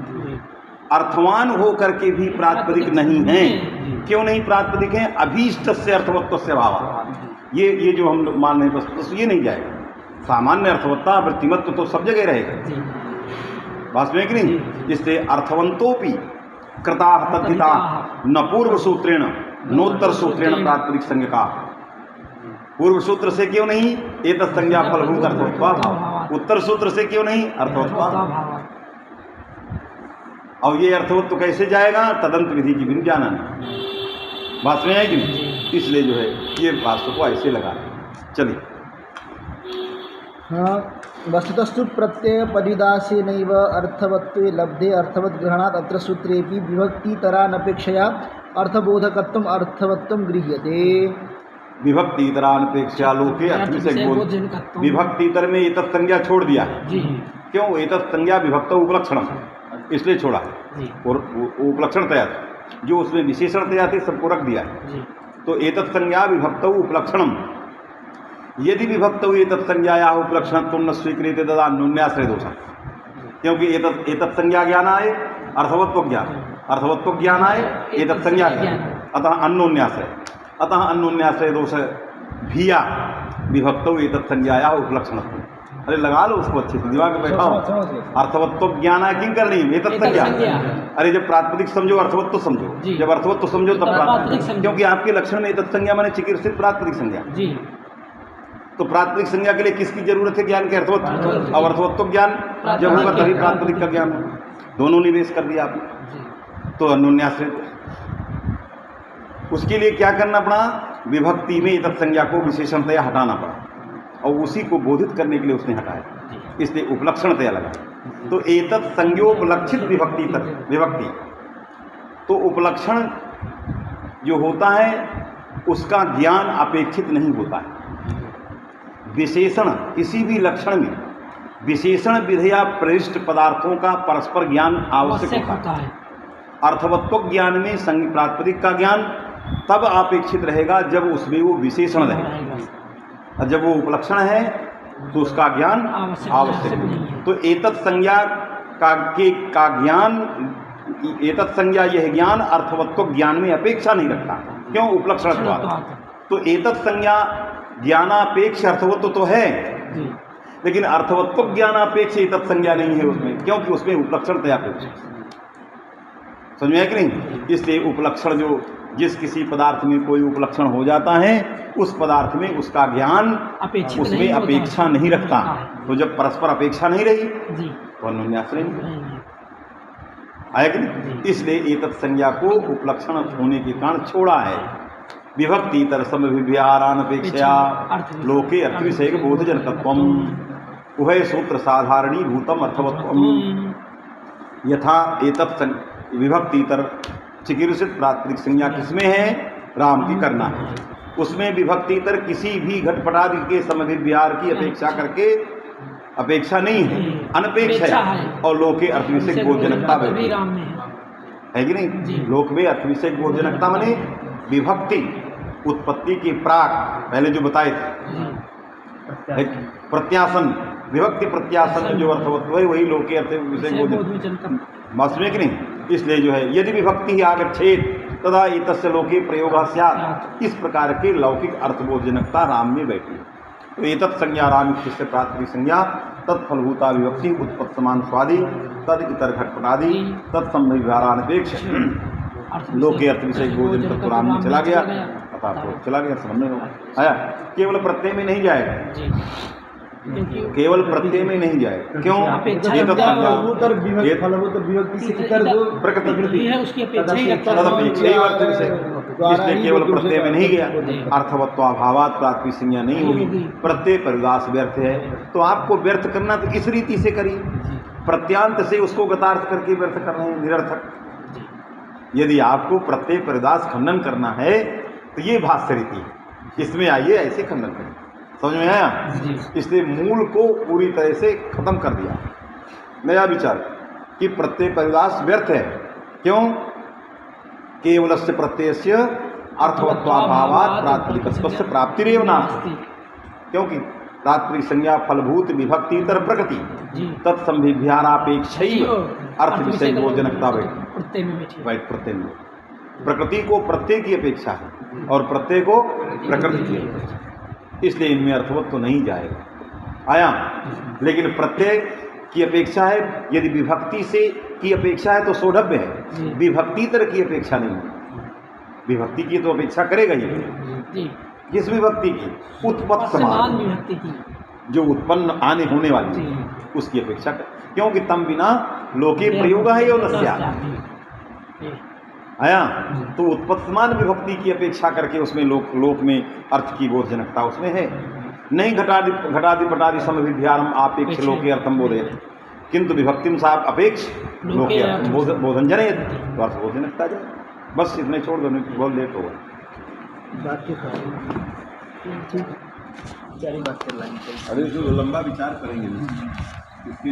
अर्थवान हो करके भी प्रातिपदिक नहीं है, क्यों नहीं प्रातिपदिक है? अभीष्ट से अर्थवत्व से भाव, ये जो हम लोग मान रहे हैं बस ये नहीं जाएगा। सामान्य अर्थवत्ता वृत्तिमत्व तो सब जगह रहेगा, बात में कि नहीं? इसलिए अर्थवंतोपि कृता तद्धिता न पूर्व सूत्रेण नोत्तर सूत्रेण प्रातिपदिक संज्ञका, पूर्व सूत्र से क्यों नहीं? एतत् संज्ञा फलभूत अर्थवत्वा भाव, उत्तर सूत्र से क्यों नहीं? अर्थवत्वा। और ये अर्थवत्व कैसे जाएगा? तदंत विधि की बिन जाना, बात में है कि नहीं? इसलिए जो है ये भाष्य को ऐसे लगा। चलिए
हाँ, वस्तुतस्तु प्रत्यय परिदासे नैव अर्थवत्वे लब्धे अर्थवत् ग्रहणात् अत्र सूत्रेपि विभक्तितरानपेक्षया अर्थबोधकत्वम् अर्थवत्वं गृह्यते।
विभक्तितरानपेक्षा लोके अर्थविषय बोध। विभक्तितर में एतत् संज्ञा छोड़ दिया है।
जी
क्यों? एतत् संज्ञा विभक्त उपलक्षणम, इसलिए छोड़ा है।
जी
और उपलक्षण तैयार जो उसमें विशेषण तैयार थे सबको रख दिया है।
जी
तो एतत् संज्ञा विभक्त उपलक्षणम, यदि विभक्त एतत् संज्ञाया उपलक्षण तुम न स्वीकृत तदा अन्योन्याश्रय दोष। क्योंकि एतत् संज्ञा ज्ञान आए अर्थवत्व ज्ञान, अर्थवत्व ज्ञान आए एतत् संज्ञा ज्ञान, अतः अन्योन्याश्रय, अतः अन्योन्याश्रय दोष भिया विभक्त एतत् संज्ञाया उपलक्षण। अरे लगा लो उसको अच्छे से, दिमाग में बैठा हो। अर्थवत्व ज्ञान है किंग करनी एतत् संज्ञा। अरे जब प्रातिपदिक समझो अर्थवत्व समझो, जब अर्थवत्व समझो तब प्रातिपदिक, क्योंकि आपके लक्षण में एतत् संज्ञा माने चिकित्सित प्रातिपदिक संज्ञा।
जी
तो प्रातिपदिक संज्ञा के लिए किसकी जरूरत है? ज्ञान के अर्थवत्व। अब अर्थवत्व ज्ञान जब होगा तभी प्रातिपदिक का ज्ञान होगा। दोनों निवेश कर दिया आपने, तो अन्योन्याश्रित। उसके लिए क्या करना पड़ा? विभक्ति में एतत् संज्ञा को विशेषणतया हटाना पड़ा, और उसी को बोधित करने के लिए उसने हटाया, इसलिए उपलक्षणतया लगा। तो एतत् संज्ञोपलक्षित विभक्ति तक विभक्ति, तो उपलक्षण जो होता है उसका ज्ञान अपेक्षित नहीं होता है। विशेषण किसी भी लक्षण में विशेषण विधेया प्रविष्ट पदार्थों का परस्पर ज्ञान आवश्यक होता है। अर्थवत्व ज्ञान में संज्ञा प्रातिपदिक का ज्ञान तब अपेक्षित रहेगा जब उसमें वो विशेषण रहेगा, और जब वो उपलक्षण है तो उसका ज्ञान आवश्यक है। तो एतत् संज्ञा का ज्ञान, एतत् संज्ञा यह ज्ञान अर्थवत्व ज्ञान में अपेक्षा नहीं रखता। क्यों? उपलक्षण। तो एतत् संज्ञा ज्ञानापेक्ष अर्थवत्व तो है, लेकिन अर्थवत्व ज्ञानापेक्ष एतत् संज्ञा नहीं है उसमें, क्योंकि उसमें उपलक्षण तयापेक्ष। समझ में है कि नहीं? इसलिए उपलक्षण जो जिस किसी पदार्थ में कोई उपलक्षण हो जाता है उस पदार्थ में उसका ज्ञान उसमें अपेक्षा नहीं रखता। तो जब परस्पर अपेक्षा नहीं रही तो अन्योन्याश्रय नहीं आया कि नहीं? इसलिए एतत् संज्ञा को उपलक्षण होने के कारण छोड़ा है। विभक्ति तरसम विभ्यारानपेक्षया लोके अर्थविषय बोधजनकत्वम उभय सूत्र साधारणी भूतम अर्थवत्वम यथा एतत् विभक्तितर चिकित्सित प्रातिपदिक संज्ञा किसमें है? राम की करना है। उसमें विभक्तितर किसी भी घटपटादि के समभिव्यार की अपेक्षा करके अपेक्षा नहीं है, अनपेक्ष है। और लोके अर्थविषय बोधजनकता है कि नहीं? लोक में अर्थविषय बोधजनकता माने विभक्ति उत्पत्ति के प्राक पहले जो बताए थे, प्रत्यासन विभक्ति प्रत्यासन जो अर्थवत्व है वही लोके अर्थविषय बोधजनकता। बात सुनिए कि नहीं? इसलिए जो है यदि विभक्ति ही आगच्छेत तदा एतस्य लोके प्रयोगः स्यात्, इस प्रकार के लौकिक अर्थबोधजनकता राम में बैठी। तो एतत् संज्ञा राम इत्यस्य प्रातिपदिक संज्ञा तत्फलभूता विभक्ति उत्पत्तमान स्वादि तद इतर घटपटादि तत्संभिव्यारानपेक्ष लोके अर्थविषय बोधजनकत्व राम में चला गया, पता आपको चला गया, समझ में आया। केवल प्रत्यय में नहीं जाएगा, केवल प्रत्यय में नहीं जाएगा। क्यों? इसलिए केवल प्रत्यय में नहीं गया, अर्थवत्वाभावात् प्रातिपदिक संज्ञा नहीं होगी। प्रत्यय परिदास व्यर्थ है, तो आपको व्यर्थ करना तो इस रीति से करिए, प्रत्यांत से उसको गतार्थ करके व्यर्थ कर रहे हैं, निरर्थक। यदि आपको प्रत्यय परिदास खंडन करना है तो ये भाष्य रीति है, इसमें आइए ऐसे खंडन करें। समझ में आया? इसलिए मूल को पूरी तरह से खत्म कर दिया। नया विचार कि प्रत्यय परिदास व्यर्थ है। क्यों? केवलस्य प्रत्ययस्य अर्थवत्वाभावात् प्रातिपदिकत्वस्य प्राप्तिरेव नास्ति। क्योंकि प्रातिपदिक संज्ञा फलभूत विभक्तितर प्रकृति तत्संभिव्यारापेक्षैव अर्थ विषय बोधजनकता प्रत्यय में प्रकृति को प्रत्यय की अपेक्षा है और प्रत्यय को प्रकृति की अपेक्षा, इसलिए इनमें अर्थवत्व तो नहीं जाएगा। आया? लेकिन प्रत्यय की अपेक्षा है, यदि विभक्ति से की अपेक्षा है तो सौढव्य है, विभक्तितर की अपेक्षा नहीं है। विभक्ति की तो अपेक्षा करेगा ही। किस विभक्ति की? उत्पत्त समान विभक्ति की, जो उत्पन्न आने होने वाली है उसकी अपेक्षा कर, क्योंकि तम बिना लोके प्रयोग है यो नस्या। आया? तो उत्पत्तमान विभक्ति की अपेक्षा करके उसमें लोक में अर्थ की बोधजनकता उसमें है। नहीं घटादि पटादि समविध्यारम आपेक्ष लोके अर्थम बोधे किंतु विभक्तिम साहब अपेक्ष लोके अर्थम बोधन जने तो अर्थ बोधने लगता जाए। बस इतने छोड़ दो, नहीं बहुत लेट होगा।
ठीक, 4 ही बात कर लेंगे।
अरे जो लंबा विचार करेंगे ना इसके